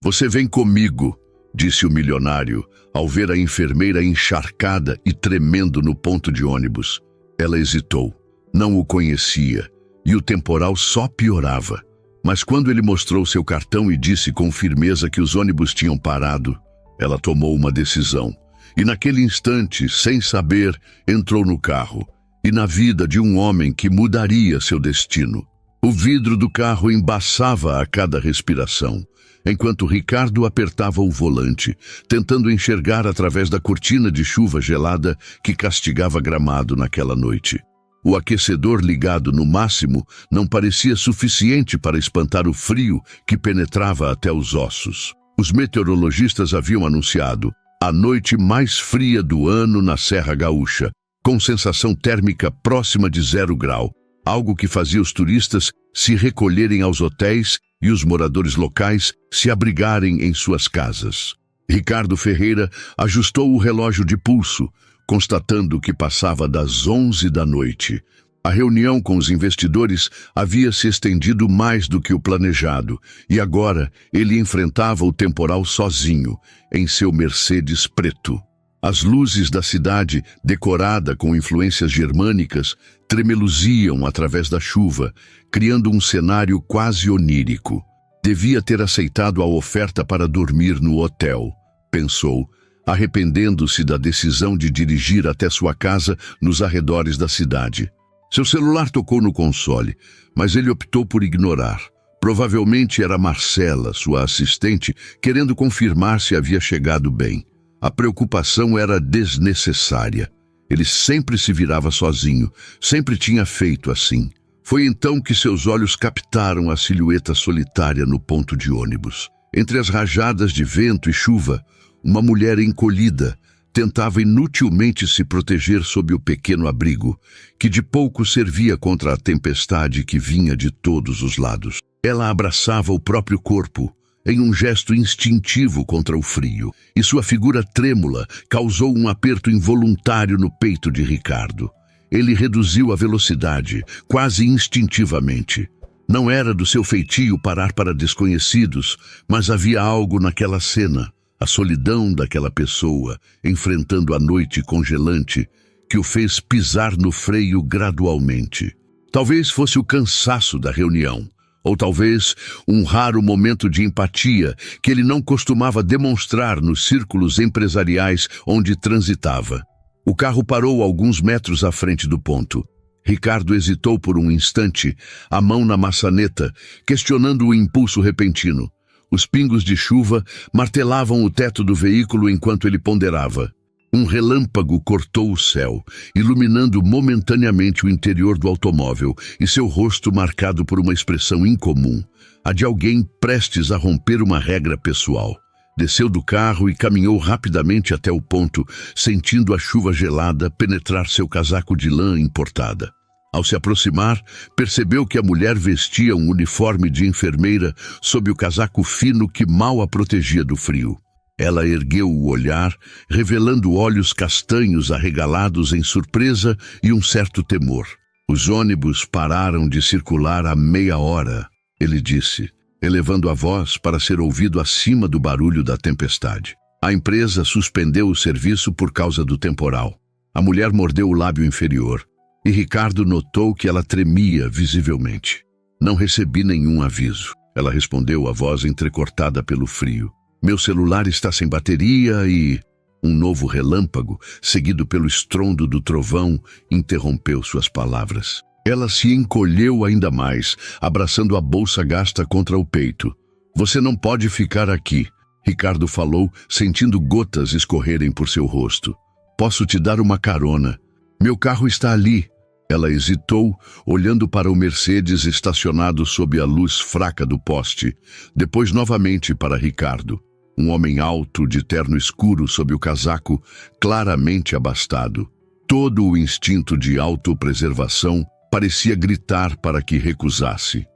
Você vem comigo, disse o milionário, ao ver a enfermeira encharcada e tremendo no ponto de ônibus. Ela hesitou. Não o conhecia, e o temporal só piorava. Mas quando ele mostrou seu cartão e disse com firmeza que os ônibus tinham parado, ela tomou uma decisão. E naquele instante, sem saber, entrou no carro. E na vida de um homem que mudaria seu destino. O vidro do carro embaçava a cada respiração, enquanto Ricardo apertava o volante, tentando enxergar através da cortina de chuva gelada que castigava Gramado naquela noite. O aquecedor ligado no máximo não parecia suficiente para espantar o frio que penetrava até os ossos. Os meteorologistas haviam anunciado a noite mais fria do ano na Serra Gaúcha, com sensação térmica próxima de 0 grau, algo que fazia os turistas se recolherem aos hotéis e os moradores locais se abrigarem em suas casas. Ricardo Ferreira ajustou o relógio de pulso, constatando que passava das 11 da noite. A reunião com os investidores havia se estendido mais do que o planejado, e agora ele enfrentava o temporal sozinho, em seu Mercedes preto. As luzes da cidade, decorada com influências germânicas, tremeluziam através da chuva, criando um cenário quase onírico. Devia ter aceitado a oferta para dormir no hotel, pensou, arrependendo-se da decisão de dirigir até sua casa nos arredores da cidade. Seu celular tocou no console, mas ele optou por ignorar. Provavelmente era Marcela, sua assistente, querendo confirmar se havia chegado bem. A preocupação era desnecessária. Ele sempre se virava sozinho, sempre tinha feito assim. Foi então que seus olhos captaram a silhueta solitária no ponto de ônibus. Entre as rajadas de vento e chuva, uma mulher encolhida tentava inutilmente se proteger sob o pequeno abrigo, que de pouco servia contra a tempestade que vinha de todos os lados. Ela abraçava o próprio corpo, em um gesto instintivo contra o frio, e sua figura trêmula causou um aperto involuntário no peito de Ricardo. Ele reduziu a velocidade, quase instintivamente. Não era do seu feitio parar para desconhecidos, mas havia algo naquela cena, a solidão daquela pessoa, enfrentando a noite congelante, que o fez pisar no freio gradualmente. Talvez fosse o cansaço da reunião, ou talvez um raro momento de empatia que ele não costumava demonstrar nos círculos empresariais onde transitava. O carro parou alguns metros à frente do ponto. Ricardo hesitou por um instante, a mão na maçaneta, questionando o impulso repentino. Os pingos de chuva martelavam o teto do veículo enquanto ele ponderava. Um relâmpago cortou o céu, iluminando momentaneamente o interior do automóvel e seu rosto marcado por uma expressão incomum, a de alguém prestes a romper uma regra pessoal. Desceu do carro e caminhou rapidamente até o ponto, sentindo a chuva gelada penetrar seu casaco de lã importada. Ao se aproximar, percebeu que a mulher vestia um uniforme de enfermeira sob o casaco fino que mal a protegia do frio. Ela ergueu o olhar, revelando olhos castanhos arregalados em surpresa e um certo temor. Os ônibus pararam de circular há meia hora, ele disse, elevando a voz para ser ouvido acima do barulho da tempestade. A empresa suspendeu o serviço por causa do temporal. A mulher mordeu o lábio inferior, e Ricardo notou que ela tremia visivelmente. Não recebi nenhum aviso, ela respondeu, a voz entrecortada pelo frio. Meu celular está sem bateria e... Um novo relâmpago, seguido pelo estrondo do trovão, interrompeu suas palavras. Ela se encolheu ainda mais, abraçando a bolsa gasta contra o peito. Você não pode ficar aqui, Ricardo falou, sentindo gotas escorrerem por seu rosto. Posso te dar uma carona. Meu carro está ali. Ela hesitou, olhando para o Mercedes estacionado sob a luz fraca do poste, depois novamente para Ricardo. Um homem alto, de terno escuro sob o casaco, claramente abastado. Todo o instinto de autopreservação parecia gritar para que recusasse.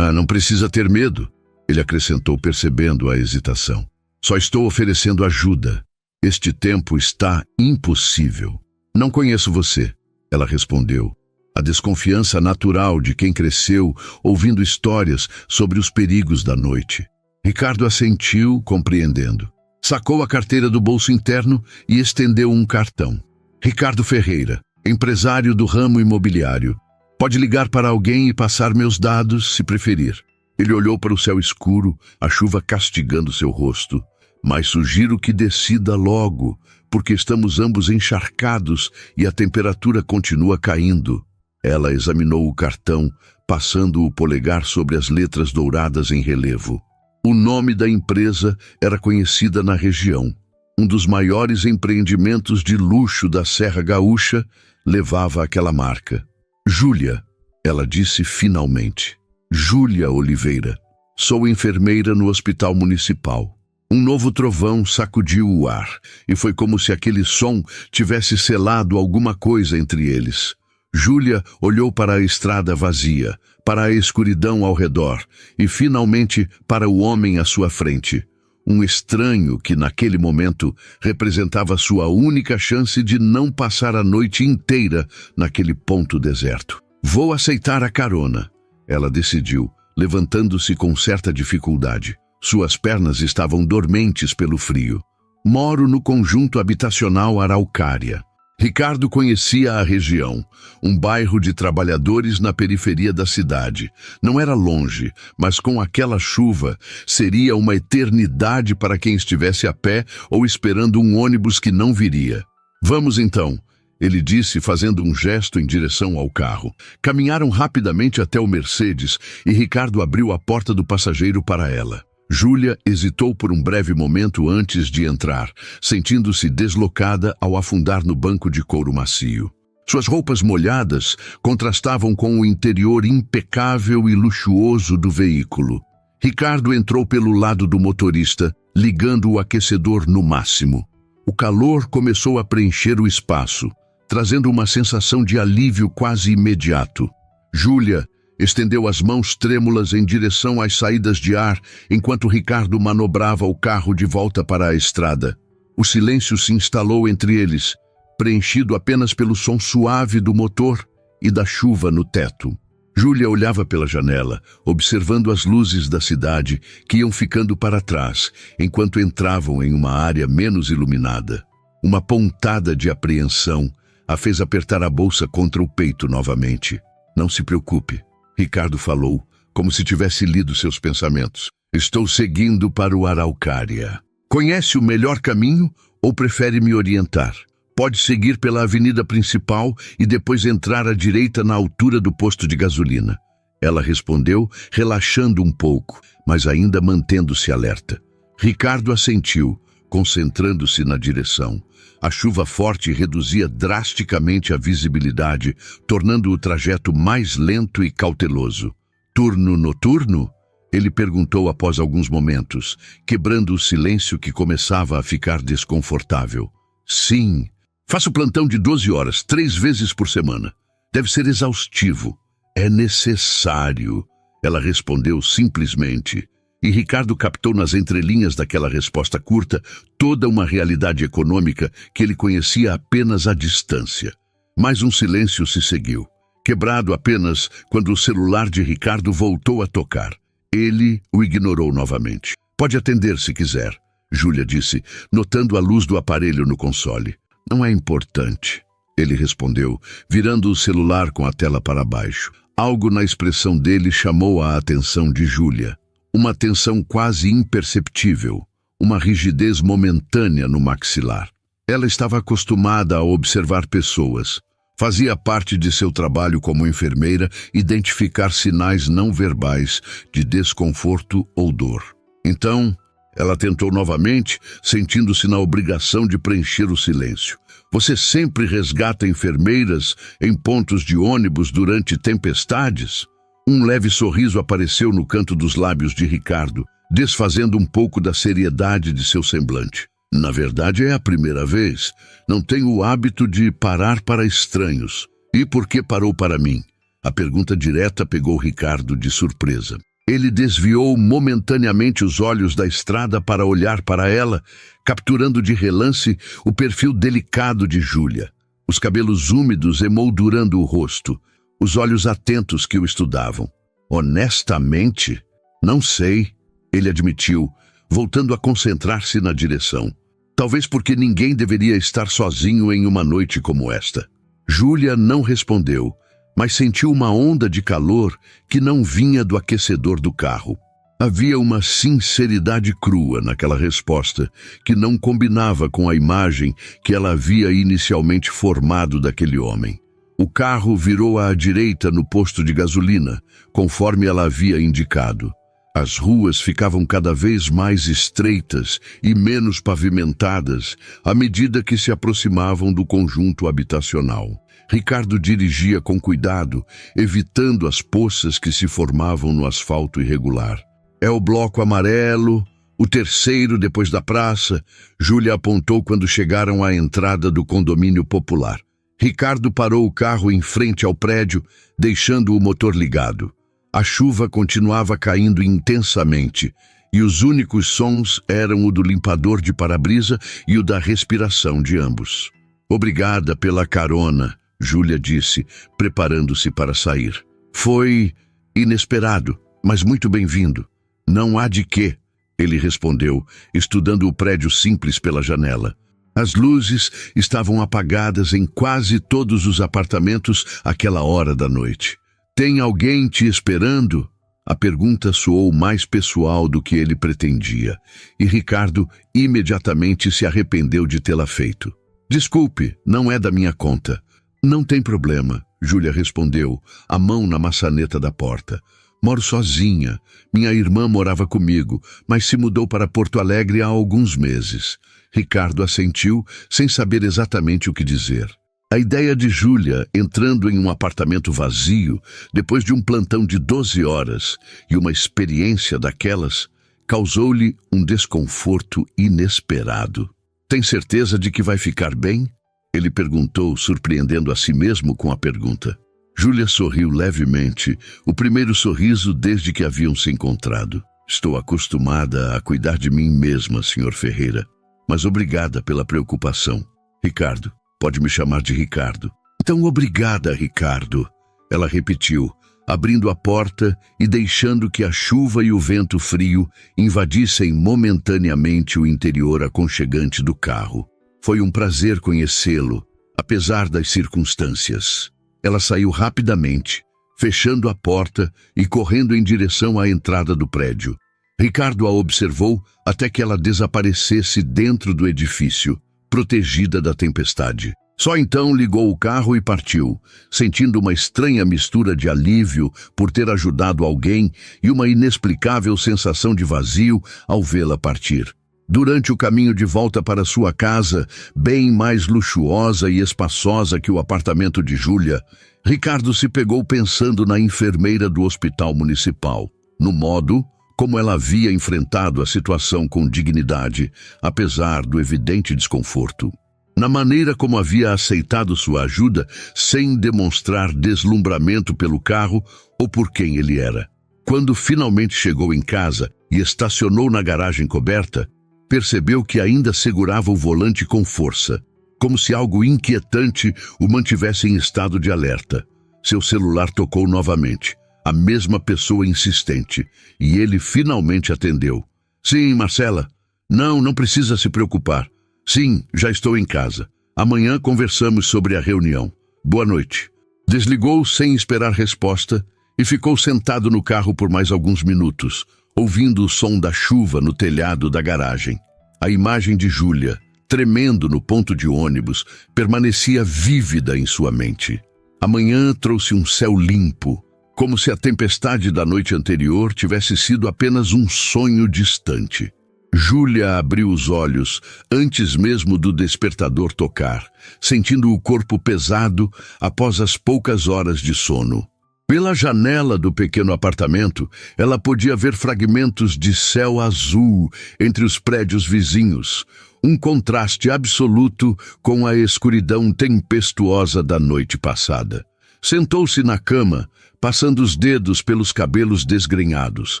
Não precisa ter medo, ele acrescentou, percebendo a hesitação. Só estou oferecendo ajuda. Este tempo está impossível. Não conheço você, ela respondeu. A desconfiança natural de quem cresceu ouvindo histórias sobre os perigos da noite. Ricardo assentiu, compreendendo. Sacou a carteira do bolso interno e estendeu um cartão. Ricardo Ferreira, empresário do ramo imobiliário. Pode ligar para alguém e passar meus dados, se preferir. Ele olhou para o céu escuro, a chuva castigando seu rosto. Mas sugiro que decida logo, porque estamos ambos encharcados e a temperatura continua caindo. Ela examinou o cartão, passando o polegar sobre as letras douradas em relevo. O nome da empresa era conhecida na região. Um dos maiores empreendimentos de luxo da Serra Gaúcha levava aquela marca. Júlia, ela disse finalmente. Júlia Oliveira. Sou enfermeira no Hospital Municipal. Um novo trovão sacudiu o ar, e foi como se aquele som tivesse selado alguma coisa entre eles. Júlia olhou para a estrada vazia, para a escuridão ao redor, e finalmente para o homem à sua frente. Um estranho que, naquele momento, representava sua única chance de não passar a noite inteira naquele ponto deserto. Vou aceitar a carona, ela decidiu, levantando-se com certa dificuldade. Suas pernas estavam dormentes pelo frio. Moro no conjunto habitacional Araucária. Ricardo conhecia a região, um bairro de trabalhadores na periferia da cidade. Não era longe, mas com aquela chuva, seria uma eternidade para quem estivesse a pé ou esperando um ônibus que não viria. Vamos então, ele disse, fazendo um gesto em direção ao carro. Caminharam rapidamente até o Mercedes e Ricardo abriu a porta do passageiro para ela. Júlia hesitou por um breve momento antes de entrar, sentindo-se deslocada ao afundar no banco de couro macio. Suas roupas molhadas contrastavam com o interior impecável e luxuoso do veículo. Ricardo entrou pelo lado do motorista, ligando o aquecedor no máximo. O calor começou a preencher o espaço, trazendo uma sensação de alívio quase imediato. Júlia estendeu as mãos trêmulas em direção às saídas de ar, enquanto Ricardo manobrava o carro de volta para a estrada. O silêncio se instalou entre eles, preenchido apenas pelo som suave do motor e da chuva no teto. Júlia olhava pela janela, observando as luzes da cidade que iam ficando para trás, enquanto entravam em uma área menos iluminada. Uma pontada de apreensão a fez apertar a bolsa contra o peito novamente. Não se preocupe, Ricardo falou, como se tivesse lido seus pensamentos. Estou seguindo para o Araucária. Conhece o melhor caminho ou prefere me orientar? Pode seguir pela avenida principal e depois entrar à direita na altura do posto de gasolina. Ela respondeu, relaxando um pouco, mas ainda mantendo-se alerta. Ricardo assentiu, concentrando-se na direção. A chuva forte reduzia drasticamente a visibilidade, tornando o trajeto mais lento e cauteloso. Turno noturno? Ele perguntou após alguns momentos, quebrando o silêncio que começava a ficar desconfortável. Sim. Faço plantão de 12 horas, 3 vezes por semana. Deve ser exaustivo. É necessário. Ela respondeu simplesmente. E Ricardo captou nas entrelinhas daquela resposta curta toda uma realidade econômica que ele conhecia apenas à distância. Mais um silêncio se seguiu, quebrado apenas quando o celular de Ricardo voltou a tocar. Ele o ignorou novamente. Pode atender se quiser, Júlia disse, notando a luz do aparelho no console. Não é importante, ele respondeu, virando o celular com a tela para baixo. Algo na expressão dele chamou a atenção de Júlia. Uma tensão quase imperceptível, uma rigidez momentânea no maxilar. Ela estava acostumada a observar pessoas. Fazia parte de seu trabalho como enfermeira identificar sinais não verbais de desconforto ou dor. Então, ela tentou novamente, sentindo-se na obrigação de preencher o silêncio. Você sempre resgata enfermeiras em pontos de ônibus durante tempestades? Um leve sorriso apareceu no canto dos lábios de Ricardo, desfazendo um pouco da seriedade de seu semblante. Na verdade, é a primeira vez. Não tenho o hábito de parar para estranhos. E por que parou para mim? A pergunta direta pegou Ricardo de surpresa. Ele desviou momentaneamente os olhos da estrada para olhar para ela, capturando de relance o perfil delicado de Júlia. Os cabelos úmidos emoldurando o rosto. Os olhos atentos que o estudavam. Honestamente, não sei. ele admitiu, voltando a concentrar-se na direção. Talvez porque ninguém deveria estar sozinho em uma noite como esta. Júlia não respondeu, mas sentiu uma onda de calor que não vinha do aquecedor do carro. Havia uma sinceridade crua naquela resposta que não combinava com a imagem que ela havia inicialmente formado daquele homem. O carro virou à direita no posto de gasolina, conforme ela havia indicado. As ruas ficavam cada vez mais estreitas e menos pavimentadas à medida que se aproximavam do conjunto habitacional. Ricardo dirigia com cuidado, evitando as poças que se formavam no asfalto irregular. É o bloco amarelo, o terceiro depois da praça, Júlia apontou quando chegaram à entrada do condomínio popular. Ricardo parou o carro em frente ao prédio, deixando o motor ligado. A chuva continuava caindo intensamente, e os únicos sons eram o do limpador de para-brisa e o da respiração de ambos. Obrigada pela carona, Júlia disse, preparando-se para sair. Foi inesperado, mas muito bem-vindo. Não há de quê, ele respondeu, estudando o prédio simples pela janela. As luzes estavam apagadas em quase todos os apartamentos àquela hora da noite. Tem alguém te esperando? A pergunta soou mais pessoal do que ele pretendia, e Ricardo imediatamente se arrependeu de tê-la feito. Desculpe, não é da minha conta. Não tem problema, Júlia respondeu, a mão na maçaneta da porta. Moro sozinha. Minha irmã morava comigo, mas se mudou para Porto Alegre há alguns meses. Ricardo assentiu, sem saber exatamente o que dizer. A ideia de Júlia entrando em um apartamento vazio, depois de um plantão de 12 horas e uma experiência daquelas, causou-lhe um desconforto inesperado. Tem certeza de que vai ficar bem? Ele perguntou, surpreendendo a si mesmo com a pergunta. Júlia sorriu levemente, o primeiro sorriso desde que haviam se encontrado. Estou acostumada a cuidar de mim mesma, Sr. Ferreira, mas obrigada pela preocupação. Ricardo, pode me chamar de Ricardo. Então, obrigada, Ricardo, ela repetiu, abrindo a porta e deixando que a chuva e o vento frio invadissem momentaneamente o interior aconchegante do carro. Foi um prazer conhecê-lo, apesar das circunstâncias. Ela saiu rapidamente, fechando a porta e correndo em direção à entrada do prédio. Ricardo a observou até que ela desaparecesse dentro do edifício, protegida da tempestade. Só então ligou o carro e partiu, sentindo uma estranha mistura de alívio por ter ajudado alguém e uma inexplicável sensação de vazio ao vê-la partir. Durante o caminho de volta para sua casa, bem mais luxuosa e espaçosa que o apartamento de Júlia, Ricardo se pegou pensando na enfermeira do hospital municipal, no modo como ela havia enfrentado a situação com dignidade, apesar do evidente desconforto. Na maneira como havia aceitado sua ajuda, sem demonstrar deslumbramento pelo carro ou por quem ele era. Quando finalmente chegou em casa e estacionou na garagem coberta, percebeu que ainda segurava o volante com força, como se algo inquietante o mantivesse em estado de alerta. Seu celular tocou novamente, a mesma pessoa insistente, e ele finalmente atendeu. Sim, Marcela. Não precisa se preocupar. Sim, já estou em casa. Amanhã conversamos sobre a reunião. Boa noite. Desligou sem esperar resposta e ficou sentado no carro por mais alguns minutos, ouvindo o som da chuva no telhado da garagem. A imagem de Júlia, tremendo no ponto de ônibus, permanecia vívida em sua mente. Amanhã trouxe um céu limpo, como se a tempestade da noite anterior tivesse sido apenas um sonho distante. Júlia abriu os olhos antes mesmo do despertador tocar, sentindo o corpo pesado após as poucas horas de sono. Pela janela do pequeno apartamento, ela podia ver fragmentos de céu azul entre os prédios vizinhos, um contraste absoluto com a escuridão tempestuosa da noite passada. Sentou-se na cama, passando os dedos pelos cabelos desgrenhados.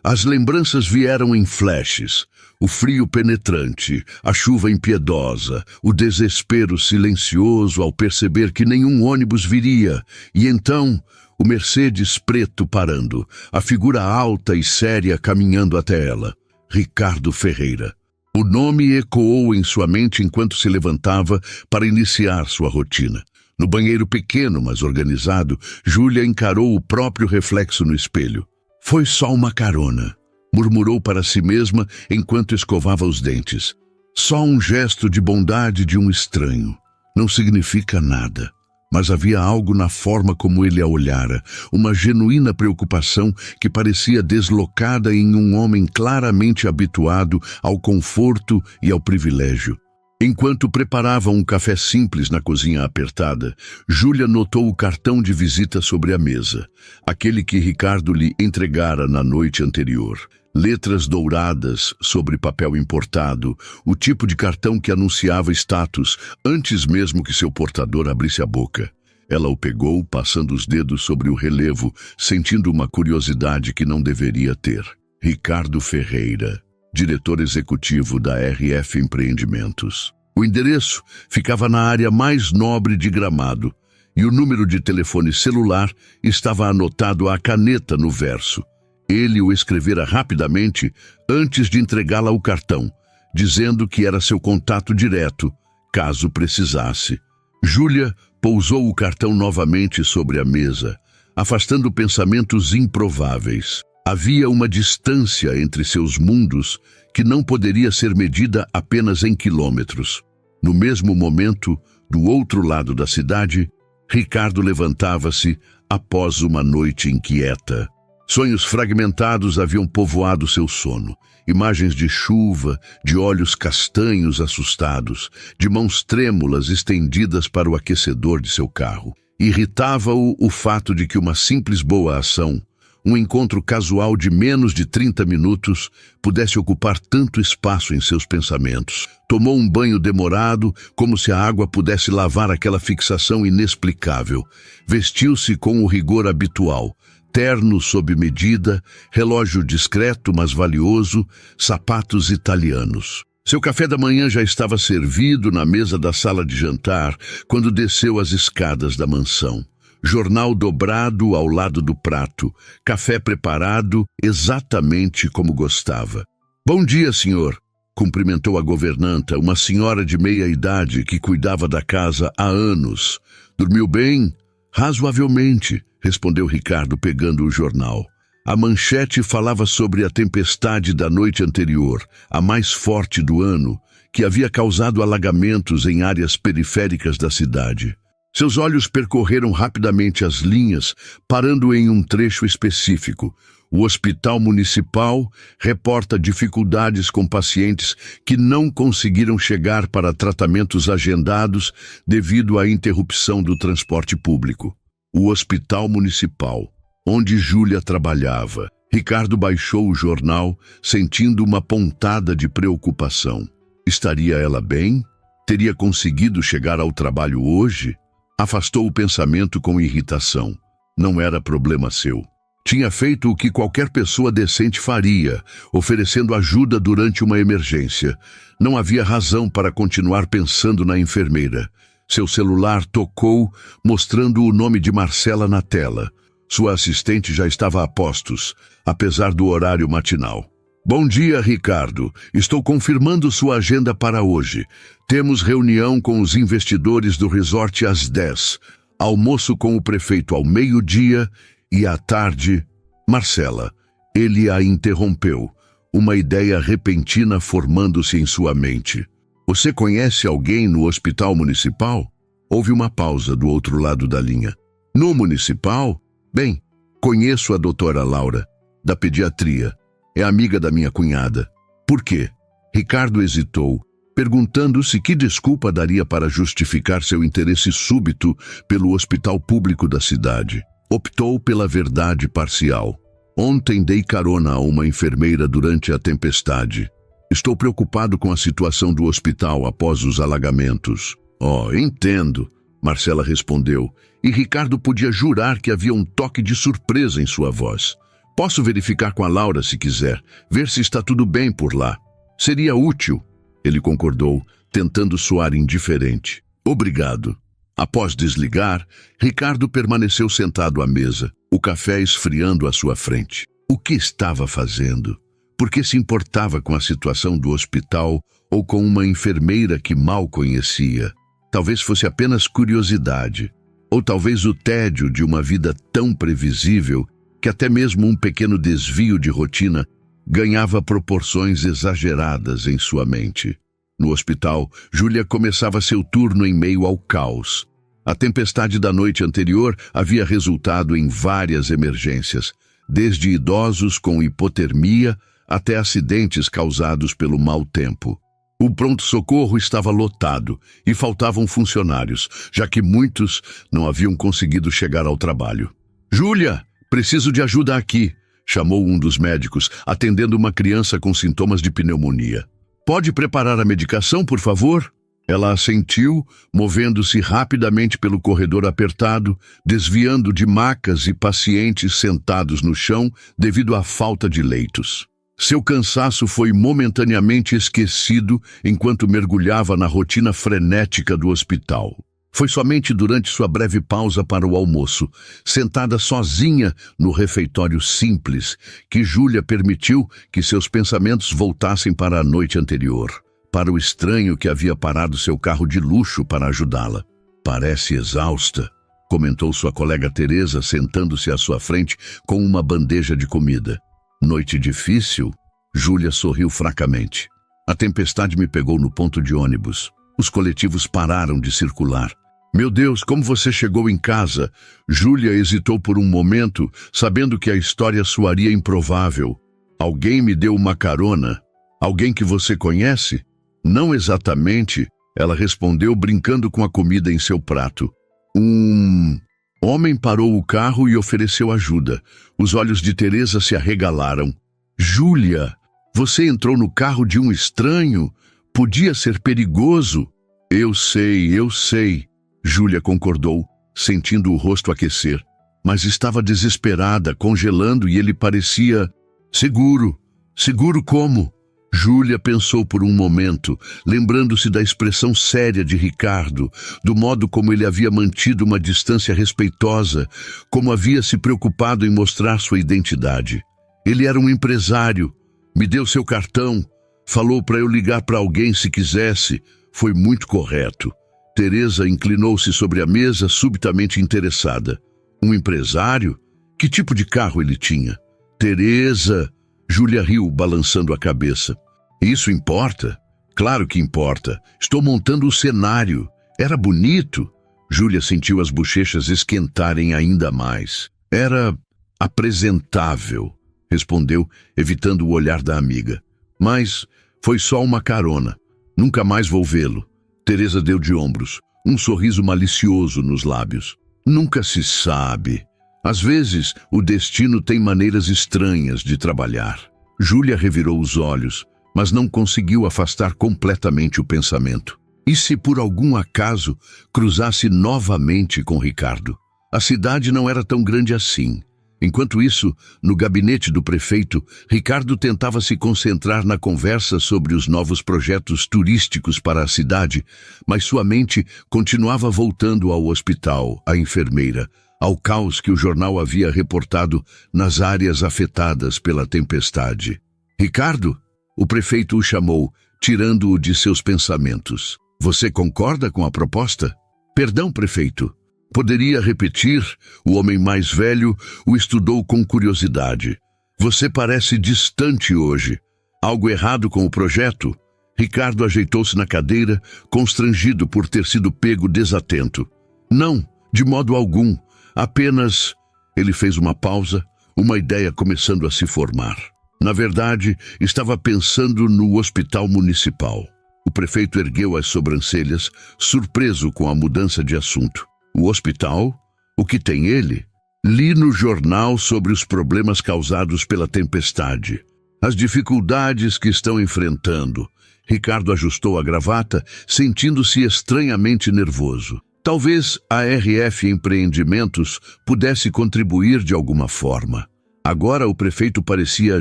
As lembranças vieram em flashes. O frio penetrante, a chuva impiedosa, o desespero silencioso ao perceber que nenhum ônibus viria, e então O Mercedes preto parando, a figura alta e séria caminhando até ela. Ricardo Ferreira. O nome ecoou em sua mente enquanto se levantava para iniciar sua rotina. No banheiro pequeno, mas organizado, Júlia encarou o próprio reflexo no espelho. Foi só uma carona, murmurou para si mesma enquanto escovava os dentes. Só um gesto de bondade de um estranho. Não significa nada. Mas havia algo na forma como ele a olhara, uma genuína preocupação que parecia deslocada em um homem claramente habituado ao conforto e ao privilégio. Enquanto preparava um café simples na cozinha apertada, Júlia notou o cartão de visita sobre a mesa, aquele que Ricardo lhe entregara na noite anterior. Letras douradas sobre papel importado, o tipo de cartão que anunciava status antes mesmo que seu portador abrisse a boca. Ela o pegou, passando os dedos sobre o relevo, sentindo uma curiosidade que não deveria ter. Ricardo Ferreira, diretor executivo da RF Empreendimentos. O endereço ficava na área mais nobre de Gramado, e o número de telefone celular estava anotado à caneta no verso. Ele o escrevera rapidamente antes de entregá-la o cartão, dizendo que era seu contato direto, caso precisasse. Júlia pousou o cartão novamente sobre a mesa, afastando pensamentos improváveis. Havia uma distância entre seus mundos que não poderia ser medida apenas em quilômetros. No mesmo momento, do outro lado da cidade, Ricardo levantava-se após uma noite inquieta. Sonhos fragmentados haviam povoado seu sono. Imagens de chuva, de olhos castanhos assustados, de mãos trêmulas estendidas para o aquecedor de seu carro. Irritava-o o fato de que uma simples boa ação, um encontro casual de menos de 30 minutos, pudesse ocupar tanto espaço em seus pensamentos. Tomou um banho demorado, como se a água pudesse lavar aquela fixação inexplicável. Vestiu-se com o rigor habitual. Terno sob medida, relógio discreto mas valioso, sapatos italianos. Seu café da manhã já estava servido na mesa da sala de jantar quando desceu as escadas da mansão. Jornal dobrado ao lado do prato, café preparado exatamente como gostava. "Bom dia, senhor", cumprimentou a governanta, uma senhora de meia idade que cuidava da casa há anos. "Dormiu bem?" "Razoavelmente", respondeu Ricardo pegando o jornal. A manchete falava sobre a tempestade da noite anterior, a mais forte do ano, que havia causado alagamentos em áreas periféricas da cidade. Seus olhos percorreram rapidamente as linhas, parando em um trecho específico. O Hospital Municipal reporta dificuldades com pacientes que não conseguiram chegar para tratamentos agendados devido à interrupção do transporte público. O Hospital Municipal, onde Júlia trabalhava. Ricardo baixou o jornal, sentindo uma pontada de preocupação. Estaria ela bem? Teria conseguido chegar ao trabalho hoje? Afastou o pensamento com irritação. Não era problema seu. Tinha feito o que qualquer pessoa decente faria, oferecendo ajuda durante uma emergência. Não havia razão para continuar pensando na enfermeira. Seu celular tocou, mostrando o nome de Marcela na tela. Sua assistente já estava a postos, apesar do horário matinal. "Bom dia, Ricardo. Estou confirmando sua agenda para hoje. Temos reunião com os investidores do resort às 10. Almoço com o prefeito ao meio-dia e à tarde." "Marcela." Ele a interrompeu, uma ideia repentina formando-se em sua mente. "Você conhece alguém no hospital municipal?" Houve uma pausa do outro lado da linha. "No municipal? Bem, conheço a doutora Laura, da pediatria. É amiga da minha cunhada." "Por quê?" Ricardo hesitou, perguntando-se que desculpa daria para justificar seu interesse súbito pelo hospital público da cidade. Optou pela verdade parcial. "Ontem dei carona a uma enfermeira durante a tempestade. Estou preocupado com a situação do hospital após os alagamentos." "Oh, entendo", Marcela respondeu, e Ricardo podia jurar que havia um toque de surpresa em sua voz. "Posso verificar com a Laura se quiser, ver se está tudo bem por lá." "Seria útil", ele concordou, tentando soar indiferente. "Obrigado." Após desligar, Ricardo permaneceu sentado à mesa, o café esfriando à sua frente. O que estava fazendo? Por que se importava com a situação do hospital ou com uma enfermeira que mal conhecia? Talvez fosse apenas curiosidade, ou talvez o tédio de uma vida tão previsível que até mesmo um pequeno desvio de rotina ganhava proporções exageradas em sua mente. No hospital, Júlia começava seu turno em meio ao caos. A tempestade da noite anterior havia resultado em várias emergências, desde idosos com hipotermia até acidentes causados pelo mau tempo. O pronto-socorro estava lotado e faltavam funcionários, já que muitos não haviam conseguido chegar ao trabalho. "Júlia, preciso de ajuda aqui", chamou um dos médicos, atendendo uma criança com sintomas de pneumonia. "Pode preparar a medicação, por favor?" Ela assentiu, movendo-se rapidamente pelo corredor apertado, desviando de macas e pacientes sentados no chão devido à falta de leitos. Seu cansaço foi momentaneamente esquecido enquanto mergulhava na rotina frenética do hospital. Foi somente durante sua breve pausa para o almoço, sentada sozinha no refeitório simples, que Júlia permitiu que seus pensamentos voltassem para a noite anterior, para o estranho que havia parado seu carro de luxo para ajudá-la. "Parece exausta", comentou sua colega Teresa, sentando-se à sua frente com uma bandeja de comida. "Noite difícil?" Júlia sorriu fracamente. "A tempestade me pegou no ponto de ônibus. Os coletivos pararam de circular. Meu Deus, como você chegou em casa?" Júlia hesitou por um momento, sabendo que a história soaria improvável. "Alguém me deu uma carona? Alguém que você conhece?" "Não exatamente", ela respondeu, brincando com a comida em seu prato. "Um homem parou o carro e ofereceu ajuda." Os olhos de Teresa se arregalaram. "Júlia, você entrou no carro de um estranho? Podia ser perigoso." Eu sei." Júlia concordou, sentindo o rosto aquecer. Mas estava desesperada, congelando, e ele parecia seguro. "Seguro como?" Júlia pensou por um momento, lembrando-se da expressão séria de Ricardo, do modo como ele havia mantido uma distância respeitosa, como havia se preocupado em mostrar sua identidade. Ele era um empresário, me deu seu cartão, falou para eu ligar para alguém se quisesse, foi muito correto. Teresa inclinou-se sobre a mesa, subitamente interessada. Um empresário? Que tipo de carro ele tinha? "Teresa!" Júlia riu, balançando a cabeça. "Isso importa?" "Claro que importa. Estou montando o cenário. Era bonito." Júlia sentiu as bochechas esquentarem ainda mais. "Era apresentável", respondeu, evitando o olhar da amiga. "Mas foi só uma carona. Nunca mais vou vê-lo." Teresa deu de ombros, um sorriso malicioso nos lábios. "Nunca se sabe. Às vezes, o destino tem maneiras estranhas de trabalhar." Júlia revirou os olhos, mas não conseguiu afastar completamente o pensamento. E se por algum acaso cruzasse novamente com Ricardo? A cidade não era tão grande assim. Enquanto isso, no gabinete do prefeito, Ricardo tentava se concentrar na conversa sobre os novos projetos turísticos para a cidade, mas sua mente continuava voltando ao hospital, à enfermeira, ao caos que o jornal havia reportado nas áreas afetadas pela tempestade. "Ricardo?" O prefeito o chamou, tirando-o de seus pensamentos. "Você concorda com a proposta?" "Perdão, prefeito. Poderia repetir?" O homem mais velho o estudou com curiosidade. "Você parece distante hoje. Algo errado com o projeto?" Ricardo ajeitou-se na cadeira, constrangido por ter sido pego desatento. "Não, de modo algum. Apenas..." Ele fez uma pausa, uma ideia começando a se formar. Na verdade, estava pensando no hospital municipal. O prefeito ergueu as sobrancelhas, surpreso com a mudança de assunto. "O hospital? O que tem ele?" "Li no jornal sobre os problemas causados pela tempestade. As dificuldades que estão enfrentando." Ricardo ajustou a gravata, sentindo-se estranhamente nervoso. Talvez a RF Empreendimentos pudesse contribuir de alguma forma. Agora o prefeito parecia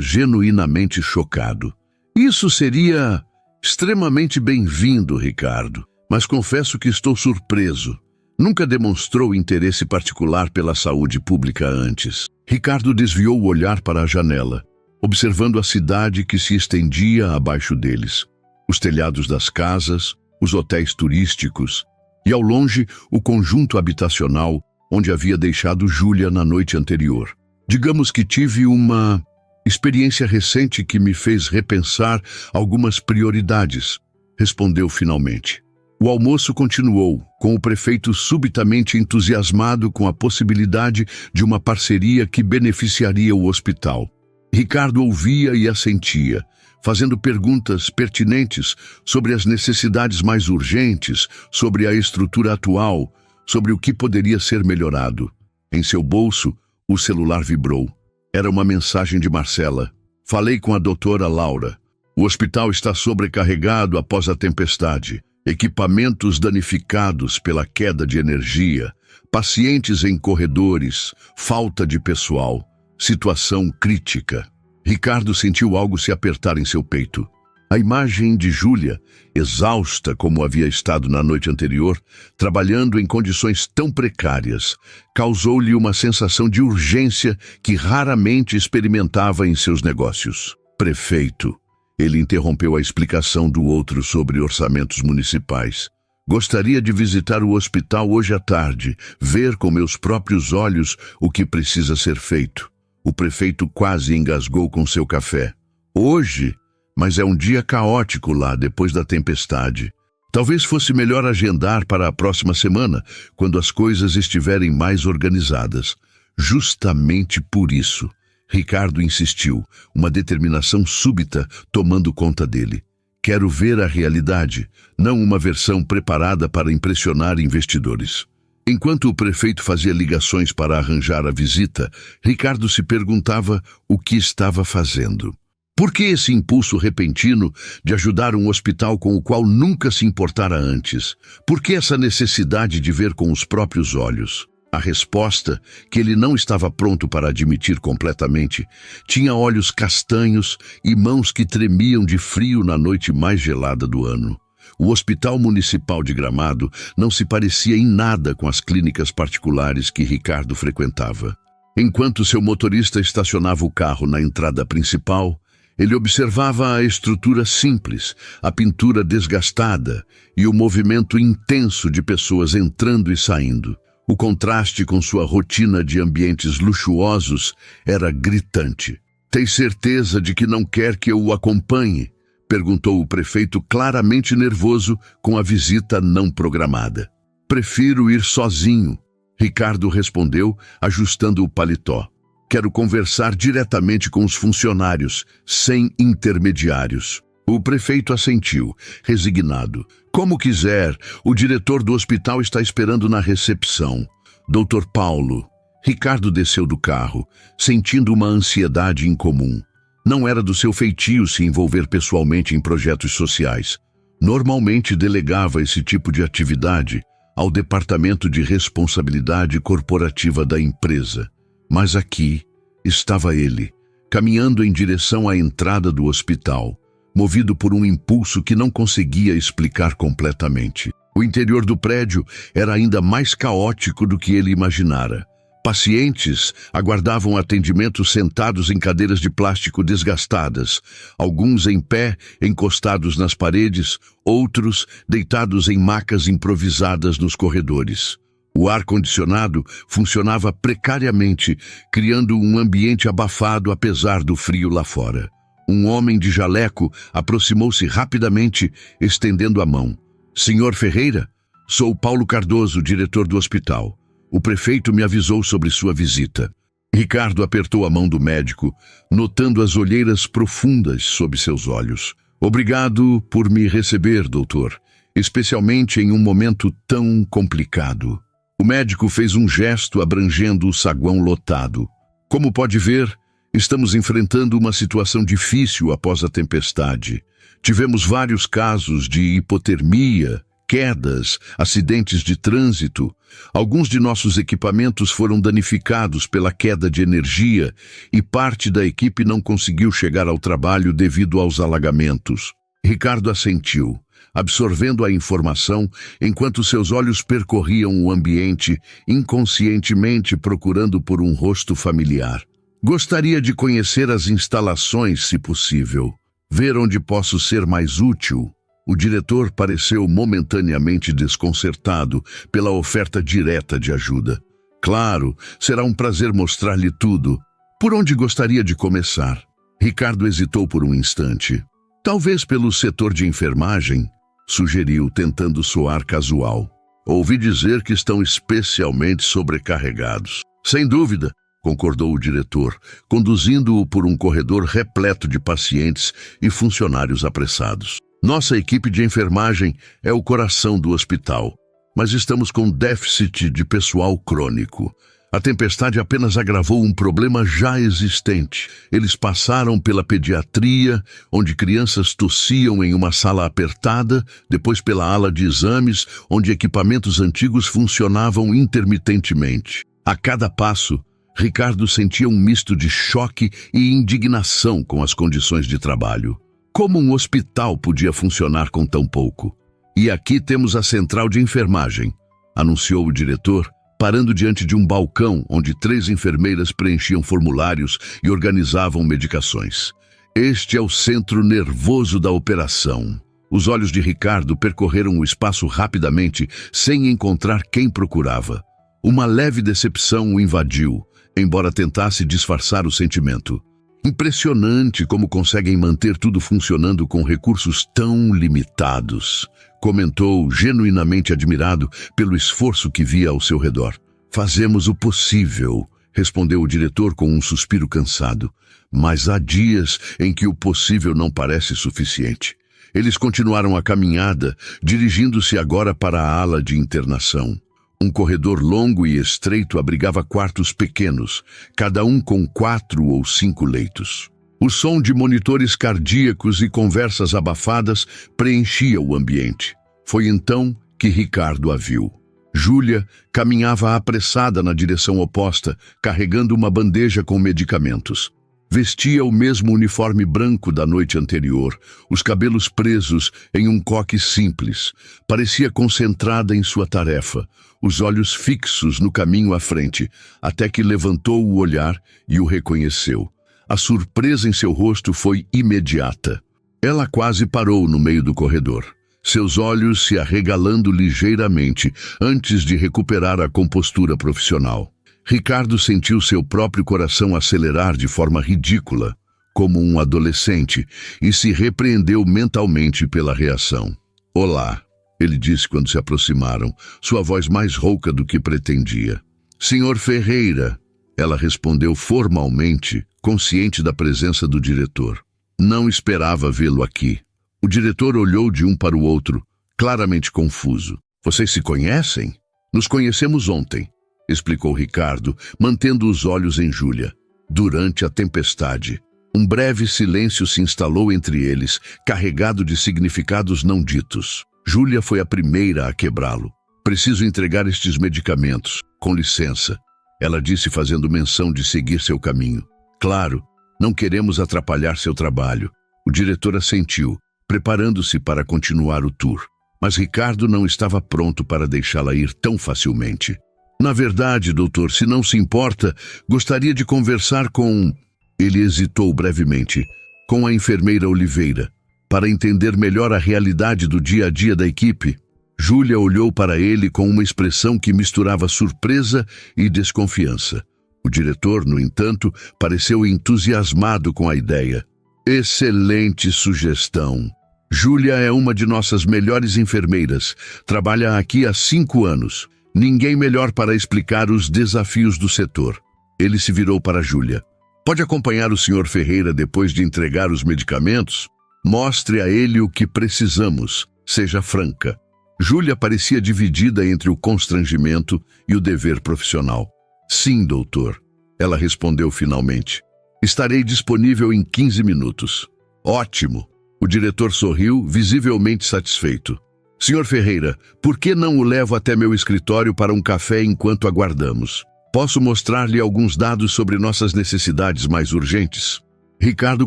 genuinamente chocado. "Isso seria extremamente bem-vindo, Ricardo, mas confesso que estou surpreso. Nunca demonstrou interesse particular pela saúde pública antes. Ricardo desviou o olhar para a janela, observando a cidade que se estendia abaixo deles. Os telhados das casas, os hotéis turísticos e, ao longe, o conjunto habitacional onde havia deixado Júlia na noite anterior. Digamos que tive uma experiência recente que me fez repensar algumas prioridades, respondeu finalmente. O almoço continuou, com o prefeito subitamente entusiasmado com a possibilidade de uma parceria que beneficiaria o hospital. Ricardo ouvia e assentia, fazendo perguntas pertinentes sobre as necessidades mais urgentes, sobre a estrutura atual, sobre o que poderia ser melhorado. Em seu bolso, o celular vibrou. Era uma mensagem de Marcela. Falei com a doutora Laura. O hospital está sobrecarregado após a tempestade. Equipamentos danificados pela queda de energia, pacientes em corredores, falta de pessoal, situação crítica. Ricardo sentiu algo se apertar em seu peito. A imagem de Júlia, exausta como havia estado na noite anterior, trabalhando em condições tão precárias, causou-lhe uma sensação de urgência que raramente experimentava em seus negócios. Prefeito. Ele interrompeu a explicação do outro sobre orçamentos municipais. Gostaria de visitar o hospital hoje à tarde, ver com meus próprios olhos o que precisa ser feito. O prefeito quase engasgou com seu café. Hoje? Mas é um dia caótico lá depois da tempestade. Talvez fosse melhor agendar para a próxima semana, quando as coisas estiverem mais organizadas. Justamente por isso, Ricardo insistiu, uma determinação súbita tomando conta dele. Quero ver a realidade, não uma versão preparada para impressionar investidores. Enquanto o prefeito fazia ligações para arranjar a visita, Ricardo se perguntava o que estava fazendo. Por que esse impulso repentino de ajudar um hospital com o qual nunca se importara antes? Por que essa necessidade de ver com os próprios olhos? A resposta, que ele não estava pronto para admitir completamente, tinha olhos castanhos e mãos que tremiam de frio na noite mais gelada do ano. O Hospital Municipal de Gramado não se parecia em nada com as clínicas particulares que Ricardo frequentava. Enquanto seu motorista estacionava o carro na entrada principal, ele observava a estrutura simples, a pintura desgastada e o movimento intenso de pessoas entrando e saindo. O contraste com sua rotina de ambientes luxuosos era gritante. Tem certeza de que não quer que eu o acompanhe? Perguntou o prefeito, claramente nervoso com a visita não programada. Prefiro ir sozinho, Ricardo respondeu, ajustando o paletó. Quero conversar diretamente com os funcionários, sem intermediários. O prefeito assentiu, resignado. Como quiser, o diretor do hospital está esperando na recepção. Dr. Paulo. Ricardo desceu do carro, sentindo uma ansiedade incomum. Não era do seu feitio se envolver pessoalmente em projetos sociais. Normalmente delegava esse tipo de atividade ao Departamento de Responsabilidade Corporativa da empresa. Mas aqui estava ele, caminhando em direção à entrada do hospital, movido por um impulso que não conseguia explicar completamente. O interior do prédio era ainda mais caótico do que ele imaginara. Pacientes aguardavam atendimento sentados em cadeiras de plástico desgastadas, alguns em pé, encostados nas paredes, outros deitados em macas improvisadas nos corredores. O ar-condicionado funcionava precariamente, criando um ambiente abafado apesar do frio lá fora. Um homem de jaleco aproximou-se rapidamente, estendendo a mão. Senhor Ferreira? Sou Paulo Cardoso, diretor do hospital. O prefeito me avisou sobre sua visita. Ricardo apertou a mão do médico, notando as olheiras profundas sob seus olhos. Obrigado por me receber, doutor, especialmente em um momento tão complicado. O médico fez um gesto abrangendo o saguão lotado. Como pode ver, estamos enfrentando uma situação difícil após a tempestade. Tivemos vários casos de hipotermia, quedas, acidentes de trânsito. Alguns de nossos equipamentos foram danificados pela queda de energia e parte da equipe não conseguiu chegar ao trabalho devido aos alagamentos. Ricardo assentiu, absorvendo a informação enquanto seus olhos percorriam o ambiente, inconscientemente procurando por um rosto familiar. Gostaria de conhecer as instalações, se possível. Ver onde posso ser mais útil. O diretor pareceu momentaneamente desconcertado pela oferta direta de ajuda. Claro, será um prazer mostrar-lhe tudo. Por onde gostaria de começar? Ricardo hesitou por um instante. Talvez pelo setor de enfermagem, sugeriu, tentando soar casual. Ouvi dizer que estão especialmente sobrecarregados. Sem dúvida, concordou o diretor, conduzindo-o por um corredor repleto de pacientes e funcionários apressados. Nossa equipe de enfermagem é o coração do hospital, mas estamos com déficit de pessoal crônico. A tempestade apenas agravou um problema já existente. Eles passaram pela pediatria, onde crianças tossiam em uma sala apertada, depois pela ala de exames, onde equipamentos antigos funcionavam intermitentemente. A cada passo, Ricardo sentia um misto de choque e indignação com as condições de trabalho. Como um hospital podia funcionar com tão pouco? E aqui temos a central de enfermagem, anunciou o diretor, parando diante de um balcão onde 3 enfermeiras preenchiam formulários e organizavam medicações. Este é o centro nervoso da operação. Os olhos de Ricardo percorreram o espaço rapidamente, sem encontrar quem procurava. Uma leve decepção o invadiu, embora tentasse disfarçar o sentimento. Impressionante como conseguem manter tudo funcionando com recursos tão limitados, comentou, genuinamente admirado pelo esforço que via ao seu redor. Fazemos o possível, respondeu o diretor com um suspiro cansado. Mas há dias em que o possível não parece suficiente. Eles continuaram a caminhada, dirigindo-se agora para a ala de internação. Um corredor longo e estreito abrigava quartos pequenos, cada um com 4 ou 5 leitos. O som de monitores cardíacos e conversas abafadas preenchia o ambiente. Foi então que Ricardo a viu. Júlia caminhava apressada na direção oposta, carregando uma bandeja com medicamentos. Vestia o mesmo uniforme branco da noite anterior, os cabelos presos em um coque simples. Parecia concentrada em sua tarefa, os olhos fixos no caminho à frente, até que levantou o olhar e o reconheceu. A surpresa em seu rosto foi imediata. Ela quase parou no meio do corredor, seus olhos se arregalando ligeiramente antes de recuperar a compostura profissional. Ricardo sentiu seu próprio coração acelerar de forma ridícula, como um adolescente, e se repreendeu mentalmente pela reação. "Olá", ele disse quando se aproximaram, sua voz mais rouca do que pretendia. "Senhor Ferreira", ela respondeu formalmente, consciente da presença do diretor. "Não esperava vê-lo aqui." O diretor olhou de um para o outro, claramente confuso. "Vocês se conhecem?" "Nos conhecemos ontem", explicou Ricardo, mantendo os olhos em Júlia. Durante a tempestade, um breve silêncio se instalou entre eles, carregado de significados não ditos. Júlia foi a primeira a quebrá-lo. "Preciso entregar estes medicamentos. Com licença", ela disse, fazendo menção de seguir seu caminho. "Claro, não queremos atrapalhar seu trabalho." O diretor assentiu, preparando-se para continuar o tour. Mas Ricardo não estava pronto para deixá-la ir tão facilmente. "Na verdade, doutor, se não se importa, gostaria de conversar com..." Ele hesitou brevemente. "Com a enfermeira Oliveira, para entender melhor a realidade do dia a dia da equipe." Júlia olhou para ele com uma expressão que misturava surpresa e desconfiança. O diretor, no entanto, pareceu entusiasmado com a ideia. "Excelente sugestão. Júlia é uma de nossas melhores enfermeiras. Trabalha aqui há 5 anos. Ninguém melhor para explicar os desafios do setor." Ele se virou para Júlia. "Pode acompanhar o Sr. Ferreira depois de entregar os medicamentos? Mostre a ele o que precisamos. Seja franca." Júlia parecia dividida entre o constrangimento e o dever profissional. "Sim, doutor", ela respondeu finalmente. "Estarei disponível em 15 minutos." "Ótimo." O diretor sorriu, visivelmente satisfeito. "Senhor Ferreira, por que não o levo até meu escritório para um café enquanto aguardamos? Posso mostrar-lhe alguns dados sobre nossas necessidades mais urgentes?" Ricardo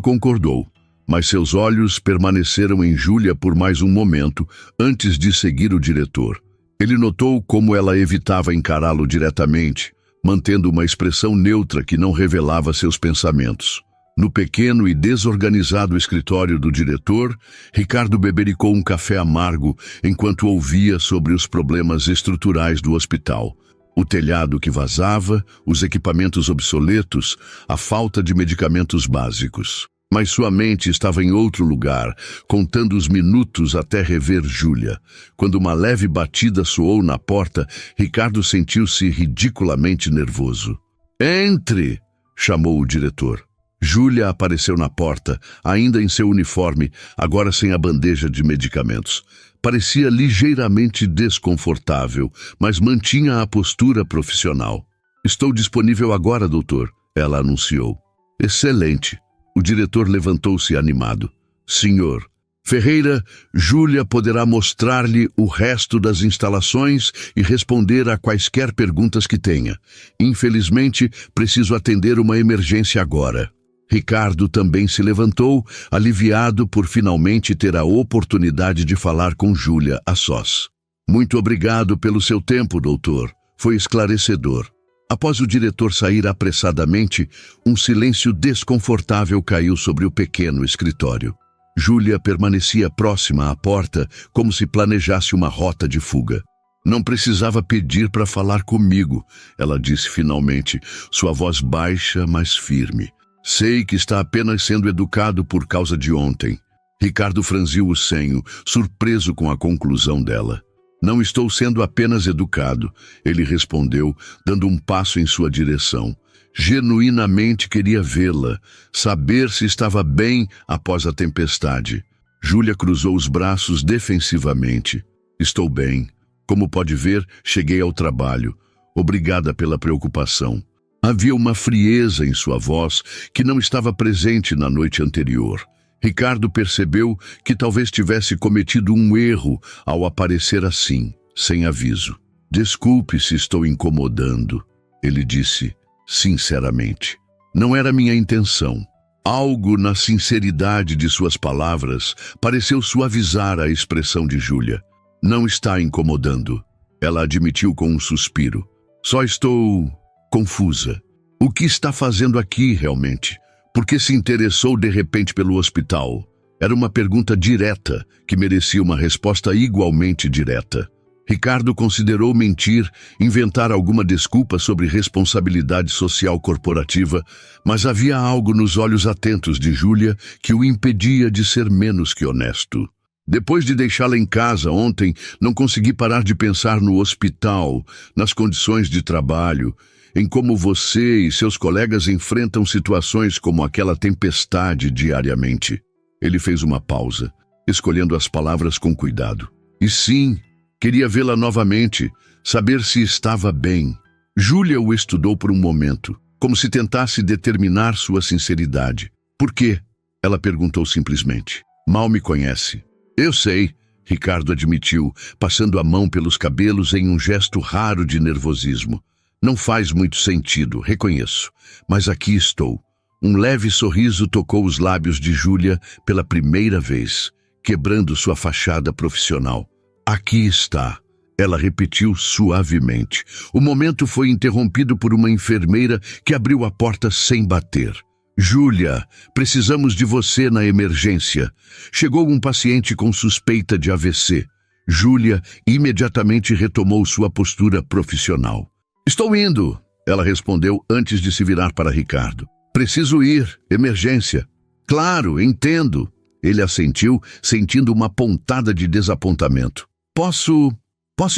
concordou. mas seus olhos permaneceram em Júlia por mais um momento antes de seguir o diretor. Ele notou como ela evitava encará-lo diretamente, mantendo uma expressão neutra que não revelava seus pensamentos. No pequeno e desorganizado escritório do diretor, Ricardo bebericou um café amargo enquanto ouvia sobre os problemas estruturais do hospital. O telhado que vazava, os equipamentos obsoletos, a falta de medicamentos básicos. Mas sua mente estava em outro lugar, contando os minutos até rever Júlia. Quando uma leve batida soou na porta, Ricardo sentiu-se ridiculamente nervoso. "Entre!" chamou o diretor. Júlia apareceu na porta, ainda em seu uniforme, agora sem a bandeja de medicamentos. Parecia ligeiramente desconfortável, mas mantinha a postura profissional. "Estou disponível agora, doutor", ela anunciou. "Excelente." O diretor levantou-se animado. "Senhor Ferreira, Júlia poderá mostrar-lhe o resto das instalações e responder a quaisquer perguntas que tenha. Infelizmente, preciso atender uma emergência agora." Ricardo também se levantou, aliviado por finalmente ter a oportunidade de falar com Júlia a sós. "Muito obrigado pelo seu tempo, doutor. Foi esclarecedor." Após o diretor sair apressadamente, um silêncio desconfortável caiu sobre o pequeno escritório. Júlia permanecia próxima à porta, como se planejasse uma rota de fuga. "Não precisava pedir para falar comigo", ela disse finalmente, sua voz baixa, mas firme. "Sei que está apenas sendo educado por causa de ontem." Ricardo franziu o senho, surpreso com a conclusão dela. "Não estou sendo apenas educado", ele respondeu, dando um passo em sua direção. Genuinamente queria vê-la, saber se estava bem após a tempestade. Júlia cruzou os braços defensivamente. "Estou bem. Como pode ver, cheguei ao trabalho. Obrigada pela preocupação." Havia uma frieza em sua voz que não estava presente na noite anterior. Ricardo percebeu que talvez tivesse cometido um erro ao aparecer assim, sem aviso. "Desculpe se estou incomodando", ele disse, sinceramente. "Não era minha intenção." Algo na sinceridade de suas palavras pareceu suavizar a expressão de Júlia. "Não está incomodando", ela admitiu com um suspiro. "Só estou confusa. O que está fazendo aqui, realmente? Por que se interessou de repente pelo hospital?" Era uma pergunta direta, que merecia uma resposta igualmente direta. Ricardo considerou mentir, inventar alguma desculpa sobre responsabilidade social corporativa, mas havia algo nos olhos atentos de Júlia que o impedia de ser menos que honesto. "Depois de deixá-la em casa ontem, não consegui parar de pensar no hospital, nas condições de trabalho, em como você e seus colegas enfrentam situações como aquela tempestade diariamente." Ele fez uma pausa, escolhendo as palavras com cuidado. "E sim, queria vê-la novamente, saber se estava bem." Júlia o estudou por um momento, como se tentasse determinar sua sinceridade. "Por quê?" ela perguntou simplesmente. "Mal me conhece." "Eu sei", Ricardo admitiu, passando a mão pelos cabelos em um gesto raro de nervosismo. "Não faz muito sentido, reconheço, mas aqui estou." Um leve sorriso tocou os lábios de Júlia pela primeira vez, quebrando sua fachada profissional. "Aqui está", ela repetiu suavemente. O momento foi interrompido por uma enfermeira que abriu a porta sem bater. "Júlia, precisamos de você na emergência." Chegou um paciente com suspeita de AVC. Júlia imediatamente retomou sua postura profissional. "Estou indo", ela respondeu antes de se virar para Ricardo. "Preciso ir, emergência." "Claro, entendo." Ele assentiu, sentindo uma pontada de desapontamento. Posso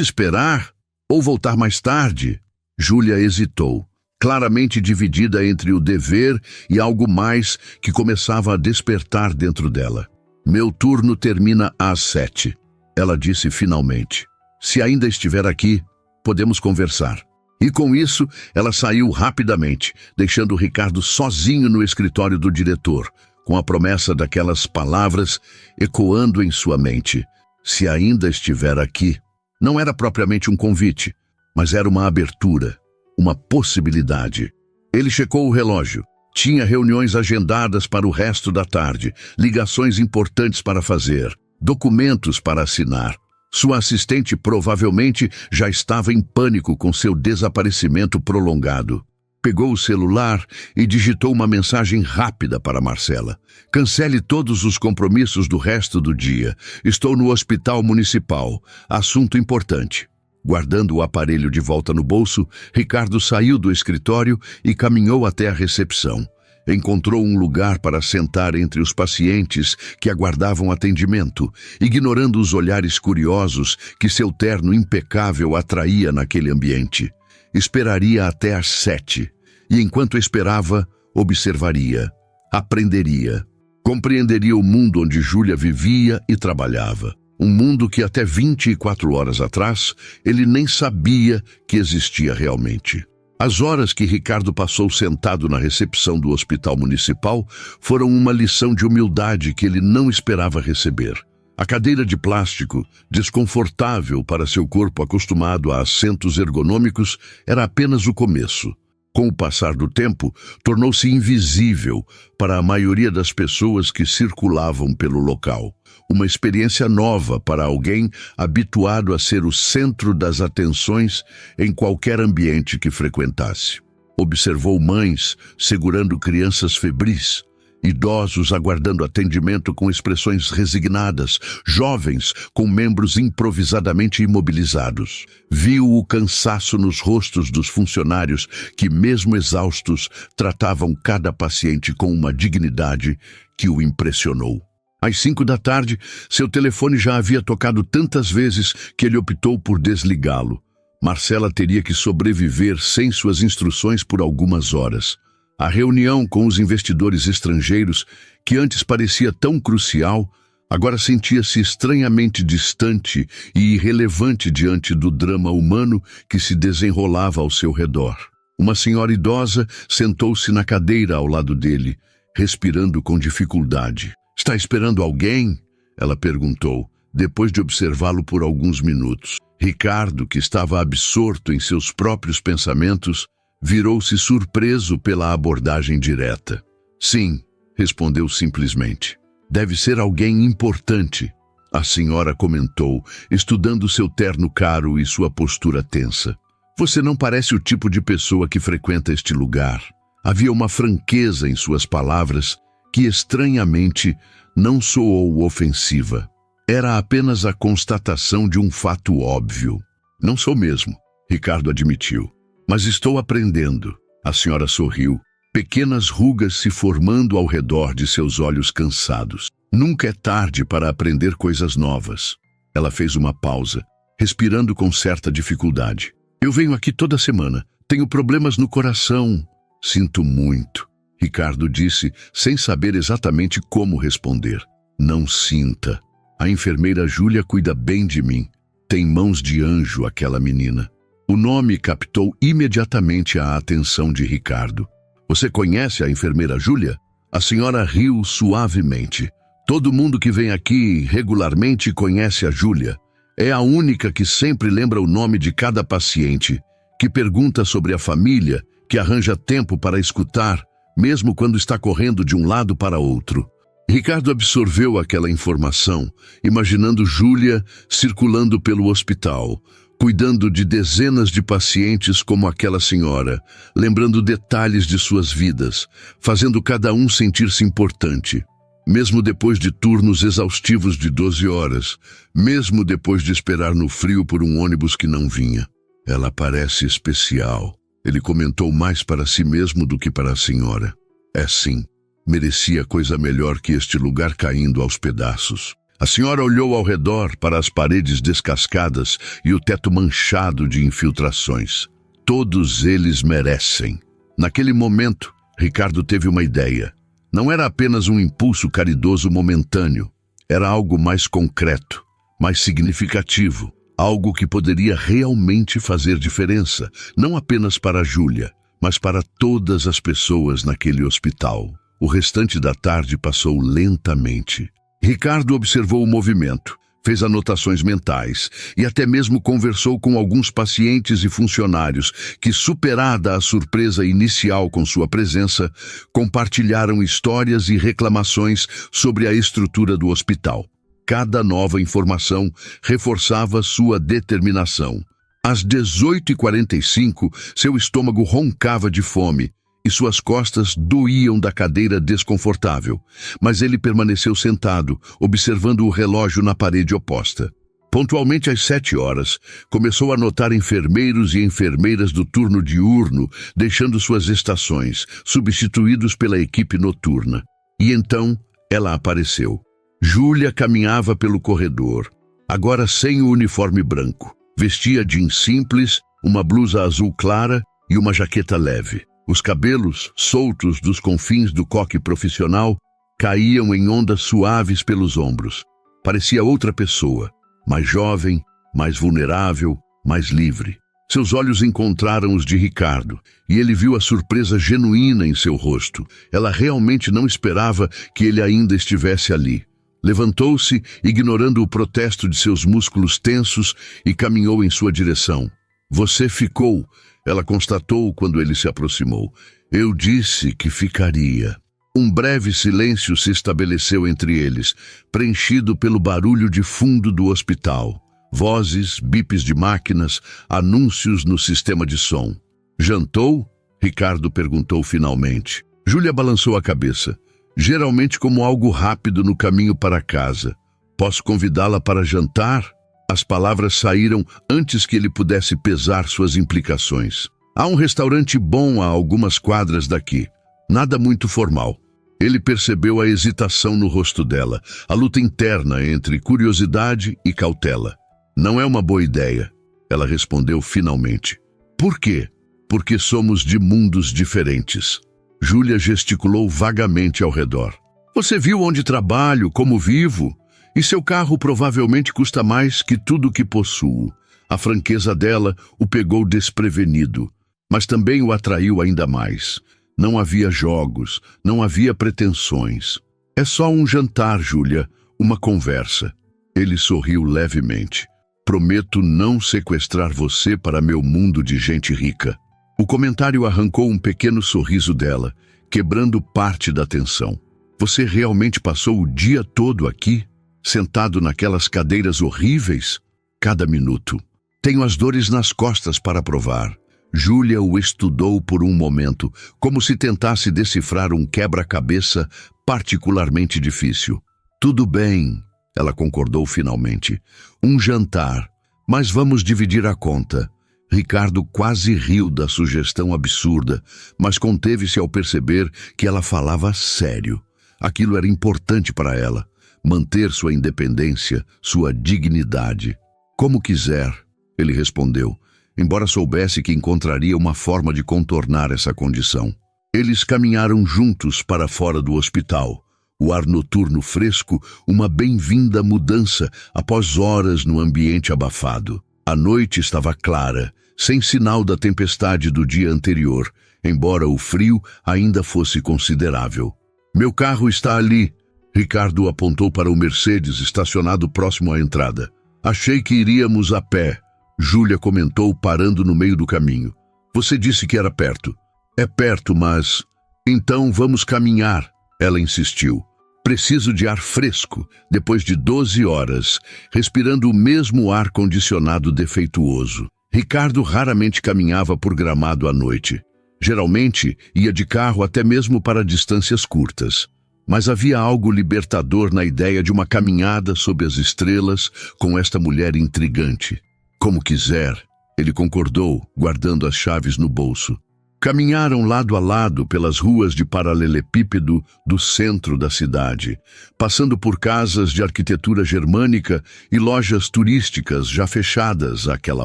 esperar? Ou voltar mais tarde?" Júlia hesitou, claramente dividida entre o dever e algo mais que começava a despertar dentro dela. "Meu turno termina às 7, ela disse finalmente. "Se ainda estiver aqui, podemos conversar." E com isso, ela saiu rapidamente, deixando Ricardo sozinho no escritório do diretor, com a promessa daquelas palavras ecoando em sua mente. "Se ainda estiver aqui." Não era propriamente um convite, mas era uma abertura, uma possibilidade. Ele checou o relógio. Tinha reuniões agendadas para o resto da tarde, ligações importantes para fazer, documentos para assinar. Sua assistente provavelmente já estava em pânico com seu desaparecimento prolongado. Pegou o celular e digitou uma mensagem rápida para Marcela. Cancele todos os compromissos do resto do dia. Estou no hospital municipal. Assunto importante. Guardando o aparelho de volta no bolso, Ricardo saiu do escritório e caminhou até a recepção. Encontrou um lugar para sentar entre os pacientes que aguardavam atendimento, ignorando os olhares curiosos que seu terno impecável atraía naquele ambiente. Esperaria até às 7, e enquanto esperava, observaria, aprenderia, compreenderia o mundo onde Júlia vivia e trabalhava. Um mundo que até 24 horas atrás ele nem sabia que existia realmente. As horas que Ricardo passou sentado na recepção do hospital municipal foram uma lição de humildade que ele não esperava receber. A cadeira de plástico, desconfortável para seu corpo acostumado a assentos ergonômicos, era apenas o começo. Com o passar do tempo, tornou-se invisível para a maioria das pessoas que circulavam pelo local. Uma experiência nova para alguém habituado a ser o centro das atenções em qualquer ambiente que frequentasse. Observou mães segurando crianças febris, idosos aguardando atendimento com expressões resignadas, jovens com membros improvisadamente imobilizados. Viu o cansaço nos rostos dos funcionários que, mesmo exaustos, tratavam cada paciente com uma dignidade que o impressionou. Às 5 da tarde, seu telefone já havia tocado tantas vezes que ele optou por desligá-lo. Marcela teria que sobreviver sem suas instruções por algumas horas. A reunião com os investidores estrangeiros, que antes parecia tão crucial, agora sentia-se estranhamente distante e irrelevante diante do drama humano que se desenrolava ao seu redor. Uma senhora idosa sentou-se na cadeira ao lado dele, respirando com dificuldade. "Está esperando alguém?" ela perguntou, depois de observá-lo por alguns minutos. Ricardo, que estava absorto em seus próprios pensamentos, virou-se surpreso pela abordagem direta. "Sim", respondeu simplesmente. "Deve ser alguém importante", a senhora comentou, estudando seu terno caro e sua postura tensa. "Você não parece o tipo de pessoa que frequenta este lugar." Havia uma franqueza em suas palavras que estranhamente não soou ofensiva. Era apenas a constatação de um fato óbvio. "Não sou mesmo", Ricardo admitiu. "Mas estou aprendendo." A senhora sorriu, pequenas rugas se formando ao redor de seus olhos cansados. "Nunca é tarde para aprender coisas novas." Ela fez uma pausa, respirando com certa dificuldade. "Eu venho aqui toda semana. Tenho problemas no coração." "Sinto muito", Ricardo disse, sem saber exatamente como responder. "Não sinta. A enfermeira Júlia cuida bem de mim. Tem mãos de anjo, aquela menina." O nome captou imediatamente a atenção de Ricardo. "Você conhece a enfermeira Júlia?" A senhora riu suavemente. "Todo mundo que vem aqui regularmente conhece a Júlia. É a única que sempre lembra o nome de cada paciente, que pergunta sobre a família, que arranja tempo para escutar, mesmo quando está correndo de um lado para outro." Ricardo absorveu aquela informação, imaginando Júlia circulando pelo hospital, cuidando de dezenas de pacientes como aquela senhora, lembrando detalhes de suas vidas, fazendo cada um sentir-se importante. Mesmo depois de turnos exaustivos de 12 horas, mesmo depois de esperar no frio por um ônibus que não vinha. "Ela parece especial", ele comentou mais para si mesmo do que para a senhora. "É sim, merecia coisa melhor que este lugar caindo aos pedaços." A senhora olhou ao redor para as paredes descascadas e o teto manchado de infiltrações. "Todos eles merecem." Naquele momento, Ricardo teve uma ideia. Não era apenas um impulso caridoso momentâneo. Era algo mais concreto, mais significativo. Algo que poderia realmente fazer diferença, não apenas para a Júlia, mas para todas as pessoas naquele hospital. O restante da tarde passou lentamente. Ricardo observou o movimento, fez anotações mentais e até mesmo conversou com alguns pacientes e funcionários que, superada a surpresa inicial com sua presença, compartilharam histórias e reclamações sobre a estrutura do hospital. Cada nova informação reforçava sua determinação. Às 18h45, seu estômago roncava de fome e suas costas doíam da cadeira desconfortável, mas ele permaneceu sentado, observando o relógio na parede oposta. Pontualmente às 7h, começou a notar enfermeiros e enfermeiras do turno diurno deixando suas estações, substituídos pela equipe noturna. E então ela apareceu. Júlia caminhava pelo corredor, agora sem o uniforme branco. Vestia jeans simples, uma blusa azul clara e uma jaqueta leve. Os cabelos, soltos dos confins do coque profissional, caíam em ondas suaves pelos ombros. Parecia outra pessoa, mais jovem, mais vulnerável, mais livre. Seus olhos encontraram os de Ricardo, e ele viu a surpresa genuína em seu rosto. Ela realmente não esperava que ele ainda estivesse ali. Levantou-se, ignorando o protesto de seus músculos tensos, e caminhou em sua direção. "Você ficou", ela constatou quando ele se aproximou. "Eu disse que ficaria." Um breve silêncio se estabeleceu entre eles, preenchido pelo barulho de fundo do hospital. Vozes, bips de máquinas, anúncios no sistema de som. "Jantou?" Ricardo perguntou finalmente. Júlia balançou a cabeça. "Geralmente como algo rápido no caminho para casa. Posso convidá-la para jantar?" As palavras saíram antes que ele pudesse pesar suas implicações. "Há um restaurante bom a algumas quadras daqui. Nada muito formal." Ele percebeu a hesitação no rosto dela, a luta interna entre curiosidade e cautela. "Não é uma boa ideia," ela respondeu finalmente. "Por quê?" "Porque somos de mundos diferentes." Júlia gesticulou vagamente ao redor. "Você viu onde trabalho, como vivo? E seu carro provavelmente custa mais que tudo o que possuo." A franqueza dela o pegou desprevenido, mas também o atraiu ainda mais. Não havia jogos, não havia pretensões. "É só um jantar, Júlia, uma conversa." Ele sorriu levemente. "Prometo não sequestrar você para meu mundo de gente rica." O comentário arrancou um pequeno sorriso dela, quebrando parte da tensão. "Você realmente passou o dia todo aqui, sentado naquelas cadeiras horríveis?" "Cada minuto. Tenho as dores nas costas para provar." Júlia o estudou por um momento, como se tentasse decifrar um quebra-cabeça particularmente difícil. "Tudo bem," ela concordou finalmente. "Um jantar, mas vamos dividir a conta." Ricardo quase riu da sugestão absurda, mas conteve-se ao perceber que ela falava sério. Aquilo era importante para ela, manter sua independência, sua dignidade. "Como quiser," ele respondeu, embora soubesse que encontraria uma forma de contornar essa condição. Eles caminharam juntos para fora do hospital. O ar noturno fresco, uma bem-vinda mudança após horas no ambiente abafado. A noite estava clara, sem sinal da tempestade do dia anterior, embora o frio ainda fosse considerável. "Meu carro está ali." Ricardo apontou para o Mercedes estacionado próximo à entrada. "Achei que iríamos a pé," Júlia comentou, parando no meio do caminho. "Você disse que era perto." "É perto, mas..." "Então vamos caminhar," ela insistiu. "Preciso de ar fresco, depois de 12 horas, respirando o mesmo ar-condicionado defeituoso." Ricardo raramente caminhava por Gramado à noite. Geralmente ia de carro até mesmo para distâncias curtas. Mas havia algo libertador na ideia de uma caminhada sob as estrelas com esta mulher intrigante. "Como quiser," ele concordou, guardando as chaves no bolso. Caminharam lado a lado pelas ruas de paralelepípedo do centro da cidade, passando por casas de arquitetura germânica e lojas turísticas já fechadas àquela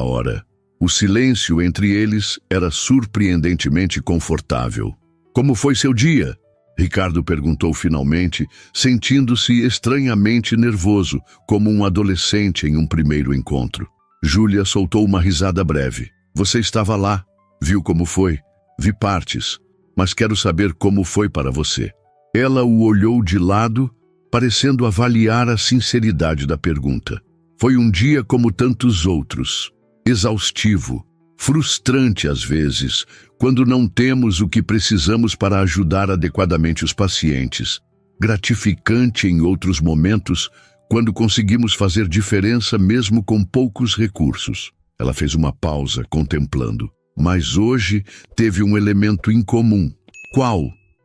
hora. O silêncio entre eles era surpreendentemente confortável. "Como foi seu dia?" Ricardo perguntou finalmente, sentindo-se estranhamente nervoso, como um adolescente em um primeiro encontro. Júlia soltou uma risada breve. "Você estava lá, viu como foi? Vi partes, mas quero saber como foi para você." Ela o olhou de lado, parecendo avaliar a sinceridade da pergunta. Foi um dia como tantos outros, exaustivo, frustrante às vezes, quando não temos o que precisamos para ajudar adequadamente os pacientes, gratificante em outros momentos, quando conseguimos fazer diferença mesmo com poucos recursos. Ela fez uma pausa, contemplando. Mas hoje teve um elemento incomum. Qual?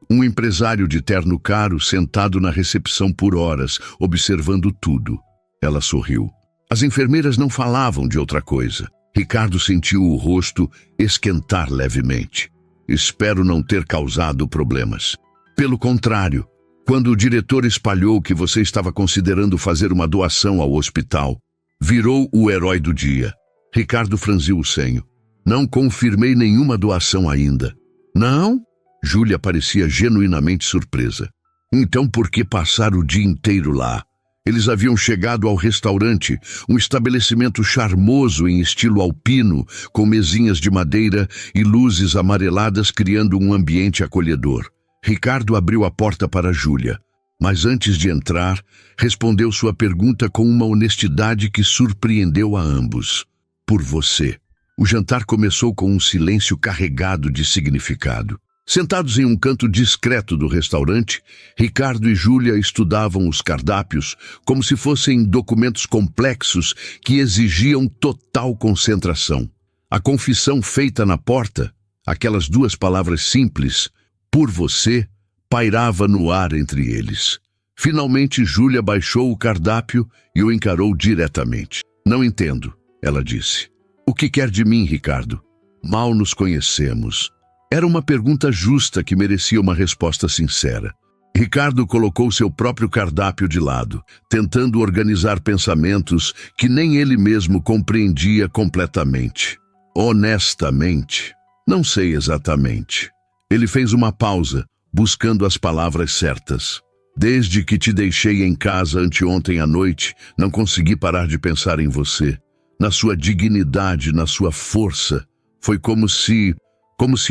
Um empresário de terno caro sentado na recepção por horas, observando tudo. Ela sorriu. As enfermeiras não falavam de outra coisa. Ricardo sentiu o rosto esquentar levemente. Espero não ter causado problemas. Pelo contrário, quando o diretor espalhou que você estava considerando fazer uma doação ao hospital, virou o herói do dia. Ricardo franziu o senho. Não confirmei nenhuma doação ainda. Não? Júlia parecia genuinamente surpresa. Então por que passar o dia inteiro lá? Eles haviam chegado ao restaurante, um estabelecimento charmoso em estilo alpino, com mesinhas de madeira e luzes amareladas criando um ambiente acolhedor. Ricardo abriu a porta para Júlia, mas antes de entrar, respondeu sua pergunta com uma honestidade que surpreendeu a ambos. Por você. O jantar começou com um silêncio carregado de significado. Sentados em um canto discreto do restaurante, Ricardo e Júlia estudavam os cardápios como se fossem documentos complexos que exigiam total concentração. A confissão feita na porta, aquelas duas palavras simples, por você, pairava no ar entre eles. Finalmente, Júlia baixou o cardápio e o encarou diretamente. Não entendo, ela disse. O que quer de mim, Ricardo? Mal nos conhecemos. Era uma pergunta justa que merecia uma resposta sincera. Ricardo colocou seu próprio cardápio de lado, tentando organizar pensamentos que nem ele mesmo compreendia completamente. Honestamente, não sei exatamente. Ele fez uma pausa, buscando as palavras certas. Desde que te deixei em casa anteontem à noite, não consegui parar de pensar em você. Na sua dignidade, na sua força. Foi como se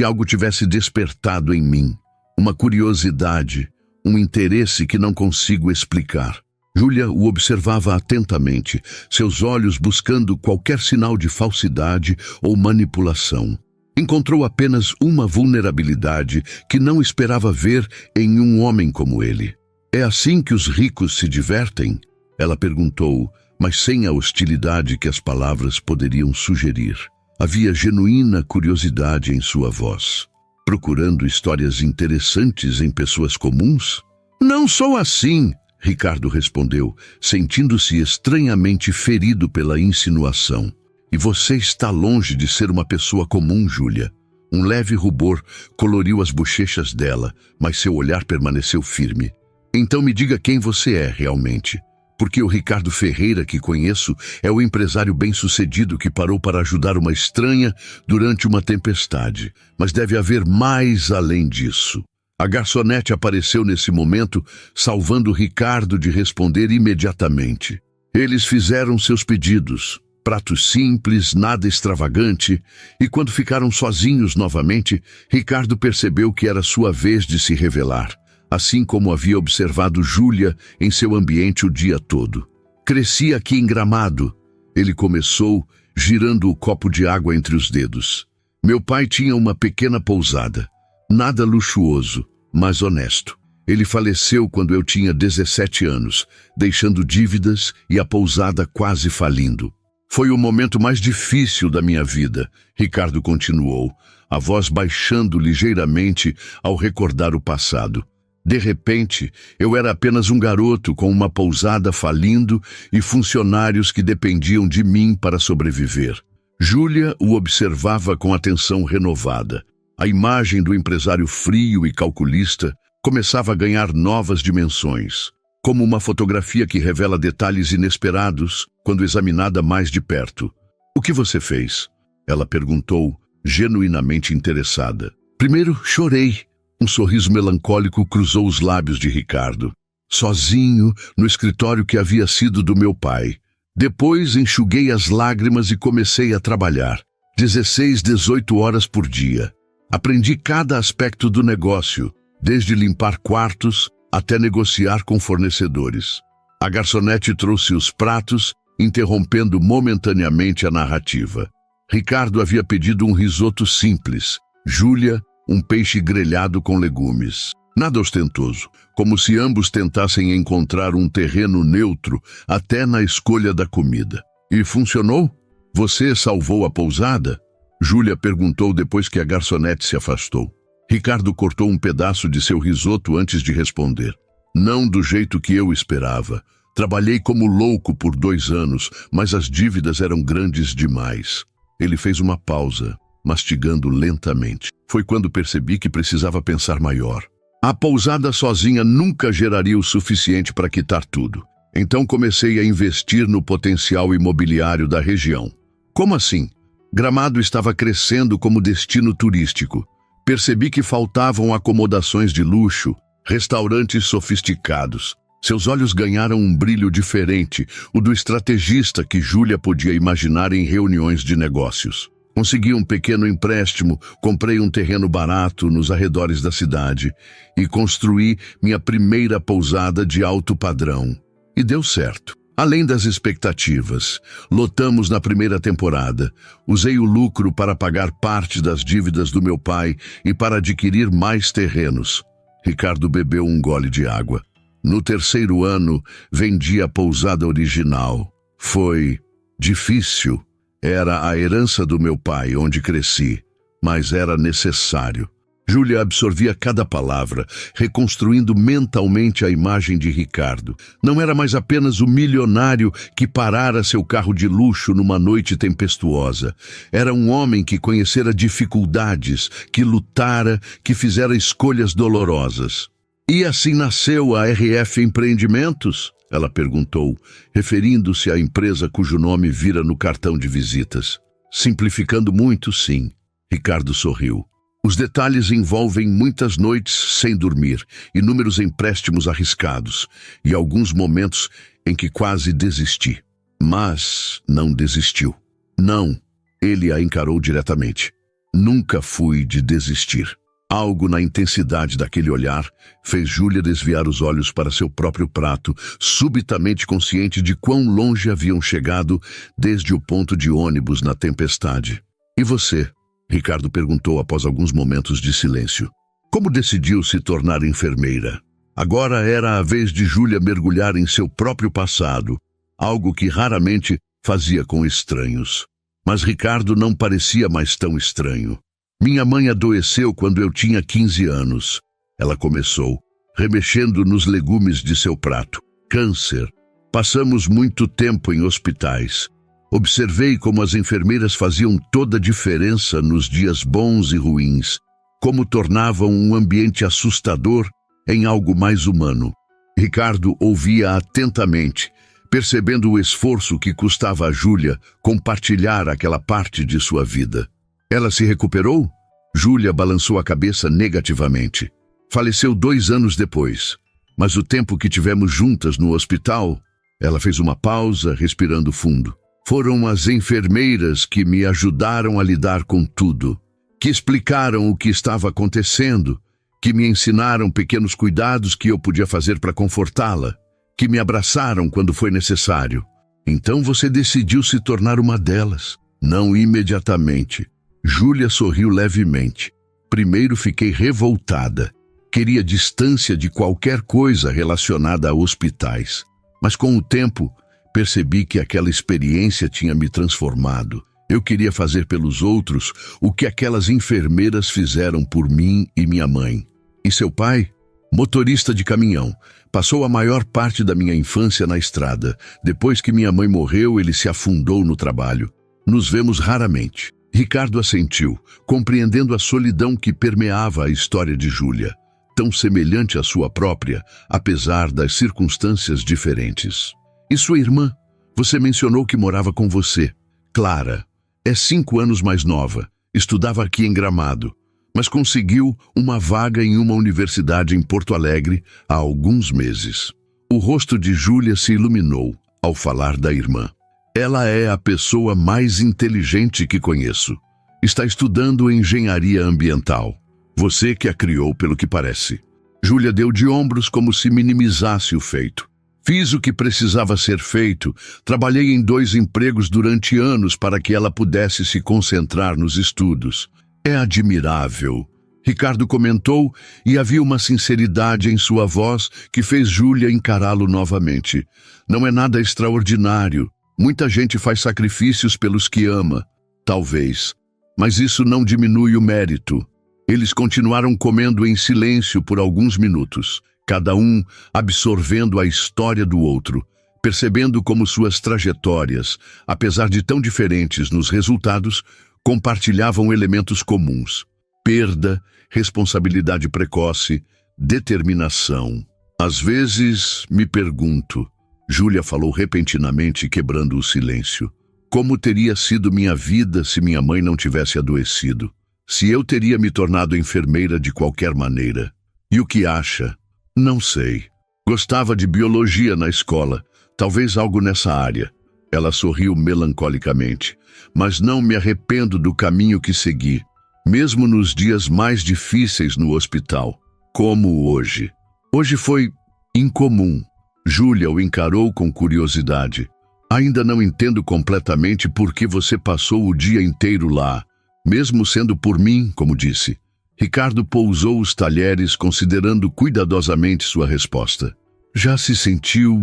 algo tivesse despertado em mim. Uma curiosidade, um interesse que não consigo explicar. Júlia o observava atentamente, seus olhos buscando qualquer sinal de falsidade ou manipulação. Encontrou apenas uma vulnerabilidade que não esperava ver em um homem como ele. É assim que os ricos se divertem? Ela perguntou, mas sem a hostilidade que as palavras poderiam sugerir. Havia genuína curiosidade em sua voz. Procurando histórias interessantes em pessoas comuns? Não sou assim, Ricardo respondeu, sentindo-se estranhamente ferido pela insinuação. E você está longe de ser uma pessoa comum, Júlia. Um leve rubor coloriu as bochechas dela, mas seu olhar permaneceu firme. Então me diga quem você é realmente. Porque o Ricardo Ferreira que conheço é o empresário bem-sucedido que parou para ajudar uma estranha durante uma tempestade. Mas deve haver mais além disso. A garçonete apareceu nesse momento, salvando Ricardo de responder imediatamente. Eles fizeram seus pedidos. Pratos simples, nada extravagante, e quando ficaram sozinhos novamente, Ricardo percebeu que era sua vez de se revelar. Assim como havia observado Júlia em seu ambiente o dia todo. Cresci aqui em Gramado. Ele começou, girando o copo de água entre os dedos. Meu pai tinha uma pequena pousada. Nada luxuoso, mas honesto. Ele faleceu quando eu tinha 17 anos, deixando dívidas e a pousada quase falindo. Foi o momento mais difícil da minha vida, Ricardo continuou, a voz baixando ligeiramente ao recordar o passado. De repente, eu era apenas um garoto com uma pousada falindo e funcionários que dependiam de mim para sobreviver. Júlia o observava com atenção renovada. A imagem do empresário frio e calculista começava a ganhar novas dimensões, como uma fotografia que revela detalhes inesperados quando examinada mais de perto. O que você fez? Ela perguntou, genuinamente interessada. Primeiro, chorei. Um sorriso melancólico cruzou os lábios de Ricardo. Sozinho, no escritório que havia sido do meu pai. Depois, enxuguei as lágrimas e comecei a trabalhar. 16, 18 horas por dia. Aprendi cada aspecto do negócio, desde limpar quartos até negociar com fornecedores. A garçonete trouxe os pratos interrompendo momentaneamente a narrativa. Ricardo havia pedido um risoto simples. Júlia, um peixe grelhado com legumes. Nada ostentoso, como se ambos tentassem encontrar um terreno neutro até na escolha da comida. E funcionou? Você salvou a pousada? Júlia perguntou depois que a garçonete se afastou. Ricardo cortou um pedaço de seu risoto antes de responder. Não do jeito que eu esperava. Trabalhei como louco por 2 anos, mas as dívidas eram grandes demais. Ele fez uma pausa, mastigando lentamente. Foi quando percebi que precisava pensar maior. A pousada sozinha nunca geraria o suficiente para quitar tudo. Então comecei a investir no potencial imobiliário da região. Como assim? Gramado estava crescendo como destino turístico. Percebi que faltavam acomodações de luxo, restaurantes sofisticados. Seus olhos ganharam um brilho diferente, o do estrategista que Júlia podia imaginar em reuniões de negócios. Consegui um pequeno empréstimo, comprei um terreno barato nos arredores da cidade e construí minha primeira pousada de alto padrão. E deu certo. Além das expectativas, lotamos na primeira temporada. Usei o lucro para pagar parte das dívidas do meu pai e para adquirir mais terrenos. Ricardo bebeu um gole de água. No 3º ano, vendi a pousada original. Foi difícil. Era a herança do meu pai, onde cresci, mas era necessário. Júlia absorvia cada palavra, reconstruindo mentalmente a imagem de Ricardo. Não era mais apenas o milionário que parara seu carro de luxo numa noite tempestuosa. Era um homem que conhecera dificuldades, que lutara, que fizera escolhas dolorosas. E assim nasceu a RF Empreendimentos? Ela perguntou, referindo-se à empresa cujo nome vira no cartão de visitas. Simplificando muito, sim. Ricardo sorriu. Os detalhes envolvem muitas noites sem dormir, inúmeros empréstimos arriscados e alguns momentos em que quase desisti. Mas não desistiu. Não, ele a encarou diretamente. Nunca fui de desistir. Algo na intensidade daquele olhar fez Júlia desviar os olhos para seu próprio prato, subitamente consciente de quão longe haviam chegado desde o ponto de ônibus na tempestade. E você? Ricardo perguntou após alguns momentos de silêncio. Como decidiu se tornar enfermeira? Agora era a vez de Júlia mergulhar em seu próprio passado, algo que raramente fazia com estranhos. Mas Ricardo não parecia mais tão estranho. Minha mãe adoeceu quando eu tinha 15 anos. Ela começou, remexendo nos legumes de seu prato. Câncer. Passamos muito tempo em hospitais. Observei como as enfermeiras faziam toda a diferença nos dias bons e ruins, como tornavam um ambiente assustador em algo mais humano. Ricardo ouvia atentamente, percebendo o esforço que custava a Júlia compartilhar aquela parte de sua vida. Ela se recuperou? Júlia balançou a cabeça negativamente. Faleceu 2 anos depois. Mas o tempo que tivemos juntas no hospital... Ela fez uma pausa, respirando fundo. Foram as enfermeiras que me ajudaram a lidar com tudo. Que explicaram o que estava acontecendo. Que me ensinaram pequenos cuidados que eu podia fazer para confortá-la. Que me abraçaram quando foi necessário. Então você decidiu se tornar uma delas. Não imediatamente. Júlia sorriu levemente. Primeiro fiquei revoltada. Queria distância de qualquer coisa relacionada a hospitais. Mas com o tempo, percebi que aquela experiência tinha me transformado. Eu queria fazer pelos outros o que aquelas enfermeiras fizeram por mim e minha mãe. E seu pai? Motorista de caminhão. Passou a maior parte da minha infância na estrada. Depois que minha mãe morreu, ele se afundou no trabalho. Nos vemos raramente. Ricardo assentiu, compreendendo a solidão que permeava a história de Júlia, tão semelhante à sua própria, apesar das circunstâncias diferentes. E sua irmã? Você mencionou que morava com você. Clara. É 5 anos mais nova. Estudava aqui em Gramado, mas conseguiu uma vaga em uma universidade em Porto Alegre há alguns meses. O rosto de Júlia se iluminou ao falar da irmã. Ela é a pessoa mais inteligente que conheço. Está estudando engenharia ambiental. Você que a criou, pelo que parece. Júlia deu de ombros como se minimizasse o feito. Fiz o que precisava ser feito, trabalhei em 2 empregos durante anos para que ela pudesse se concentrar nos estudos. É admirável. Ricardo comentou, e havia uma sinceridade em sua voz que fez Júlia encará-lo novamente. Não é nada extraordinário. Muita gente faz sacrifícios pelos que ama. Talvez. Mas isso não diminui o mérito. Eles continuaram comendo em silêncio por alguns minutos, cada um absorvendo a história do outro, percebendo como suas trajetórias, apesar de tão diferentes nos resultados, compartilhavam elementos comuns: perda, responsabilidade precoce, determinação. Às vezes, me pergunto, Júlia falou repentinamente, quebrando o silêncio, como teria sido minha vida se minha mãe não tivesse adoecido? Se eu teria me tornado enfermeira de qualquer maneira? E o que acha? Não sei. Gostava de biologia na escola, talvez algo nessa área. Ela sorriu melancolicamente. Mas não me arrependo do caminho que segui, mesmo nos dias mais difíceis no hospital, como hoje. Hoje foi incomum. Júlia o encarou com curiosidade. Ainda não entendo completamente por que você passou o dia inteiro lá, mesmo sendo por mim, como disse. Ricardo pousou os talheres, considerando cuidadosamente sua resposta. Já se sentiu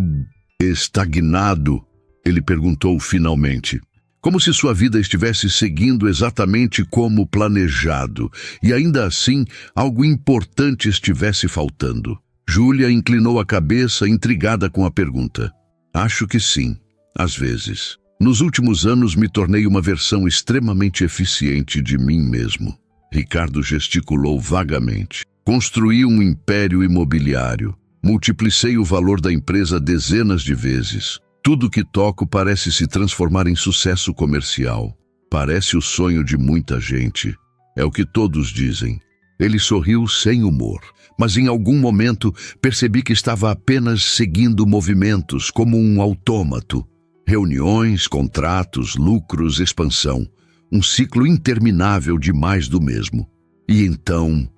estagnado? Ele perguntou finalmente. Como se sua vida estivesse seguindo exatamente como planejado, e ainda assim algo importante estivesse faltando. Júlia inclinou a cabeça, intrigada com a pergunta. Acho que sim, às vezes. Nos últimos anos me tornei uma versão extremamente eficiente de mim mesmo. Ricardo gesticulou vagamente. Construí um império imobiliário. Multiplicei o valor da empresa dezenas de vezes. Tudo que toco parece se transformar em sucesso comercial. Parece o sonho de muita gente. É o que todos dizem. Ele sorriu sem humor, mas em algum momento percebi que estava apenas seguindo movimentos como um autômato. Reuniões, contratos, lucros, expansão. Um ciclo interminável de mais do mesmo. E então,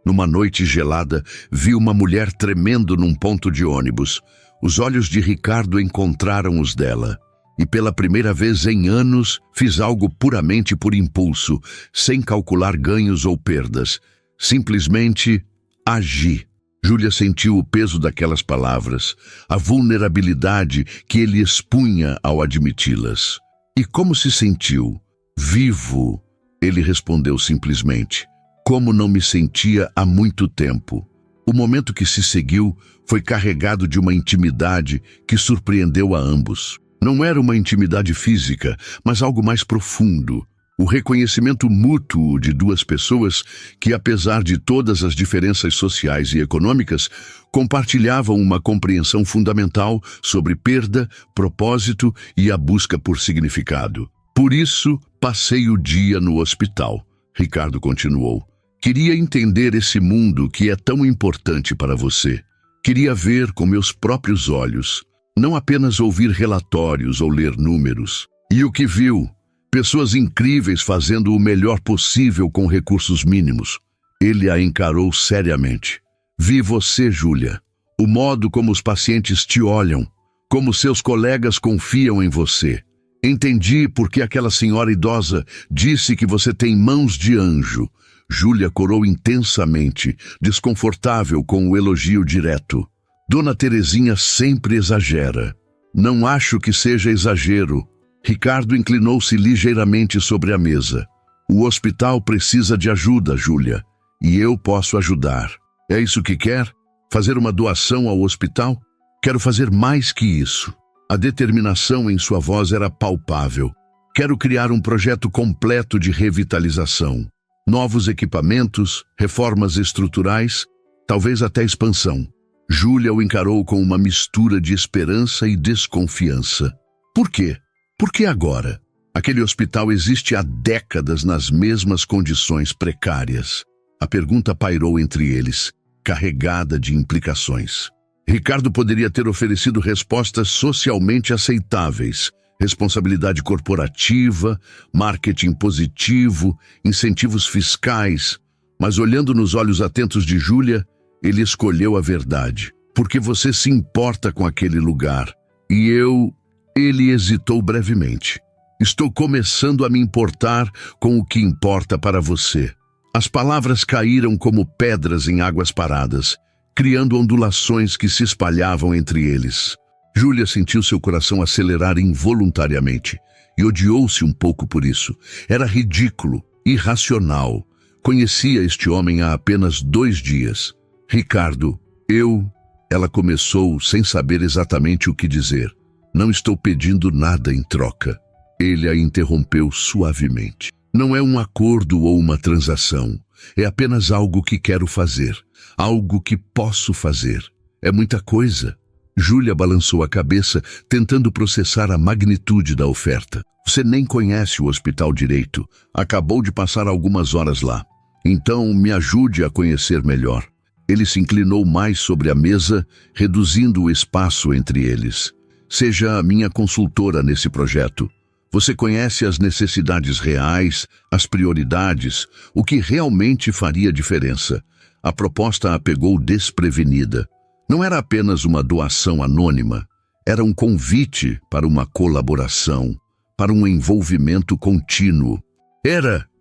numa noite gelada, vi uma mulher tremendo num ponto de ônibus. Os olhos de Ricardo encontraram os dela. E pela primeira vez em anos, fiz algo puramente por impulso, sem calcular ganhos ou perdas. Simplesmente agi. Júlia sentiu o peso daquelas palavras, a vulnerabilidade que ele expunha ao admiti-las. E como se sentiu? Vivo, ele respondeu simplesmente. Como não me sentia há muito tempo. O momento que se seguiu foi carregado de uma intimidade que surpreendeu a ambos. Não era uma intimidade física, mas algo mais profundo. O reconhecimento mútuo de 2 pessoas que, apesar de todas as diferenças sociais e econômicas, compartilhavam uma compreensão fundamental sobre perda, propósito e a busca por significado. Por isso, passei o dia no hospital. Ricardo continuou. Queria entender esse mundo que é tão importante para você. Queria ver com meus próprios olhos, não apenas ouvir relatórios ou ler números. E o que viu? Pessoas incríveis fazendo o melhor possível com recursos mínimos. Ele a encarou seriamente. Vi você, Júlia. O modo como os pacientes te olham, como seus colegas confiam em você. Entendi por que aquela senhora idosa disse que você tem mãos de anjo. Júlia corou intensamente, desconfortável com o elogio direto. Dona Terezinha sempre exagera. Não acho que seja exagero. Ricardo inclinou-se ligeiramente sobre a mesa. O hospital precisa de ajuda, Júlia, e eu posso ajudar. É isso que quer? Fazer uma doação ao hospital? Quero fazer mais que isso. A determinação em sua voz era palpável. Quero criar um projeto completo de revitalização. Novos equipamentos, reformas estruturais, talvez até expansão. Júlia o encarou com uma mistura de esperança e desconfiança. Por quê? Por que agora? Aquele hospital existe há décadas nas mesmas condições precárias. A pergunta pairou entre eles, carregada de implicações. Ricardo poderia ter oferecido respostas socialmente aceitáveis, responsabilidade corporativa, marketing positivo, incentivos fiscais, mas olhando nos olhos atentos de Júlia, ele escolheu a verdade. porque você se importa com aquele lugar. E eu... Ele hesitou brevemente. Estou começando a me importar com o que importa para você. As palavras caíram como pedras em águas paradas, criando ondulações que se espalhavam entre eles. Júlia sentiu seu coração acelerar involuntariamente e odiou-se um pouco por isso. Era ridículo, irracional. Conhecia este homem há apenas 2 dias. Ricardo, Ela começou sem saber exatamente o que dizer. Não estou pedindo nada em troca. Ele a interrompeu suavemente. Não é um acordo ou uma transação. É apenas algo que quero fazer. Algo que posso fazer. É muita coisa. Júlia balançou a cabeça, tentando processar a magnitude da oferta. Você nem conhece o hospital direito. Acabou de passar algumas horas lá. Então, me ajude a conhecer melhor. Ele se inclinou mais sobre a mesa, reduzindo o espaço entre eles. Seja a minha consultora nesse projeto. Você conhece as necessidades reais, as prioridades, o que realmente faria diferença. A proposta a pegou desprevenida. Não era apenas uma doação anônima. Era um convite para uma colaboração, para um envolvimento contínuo.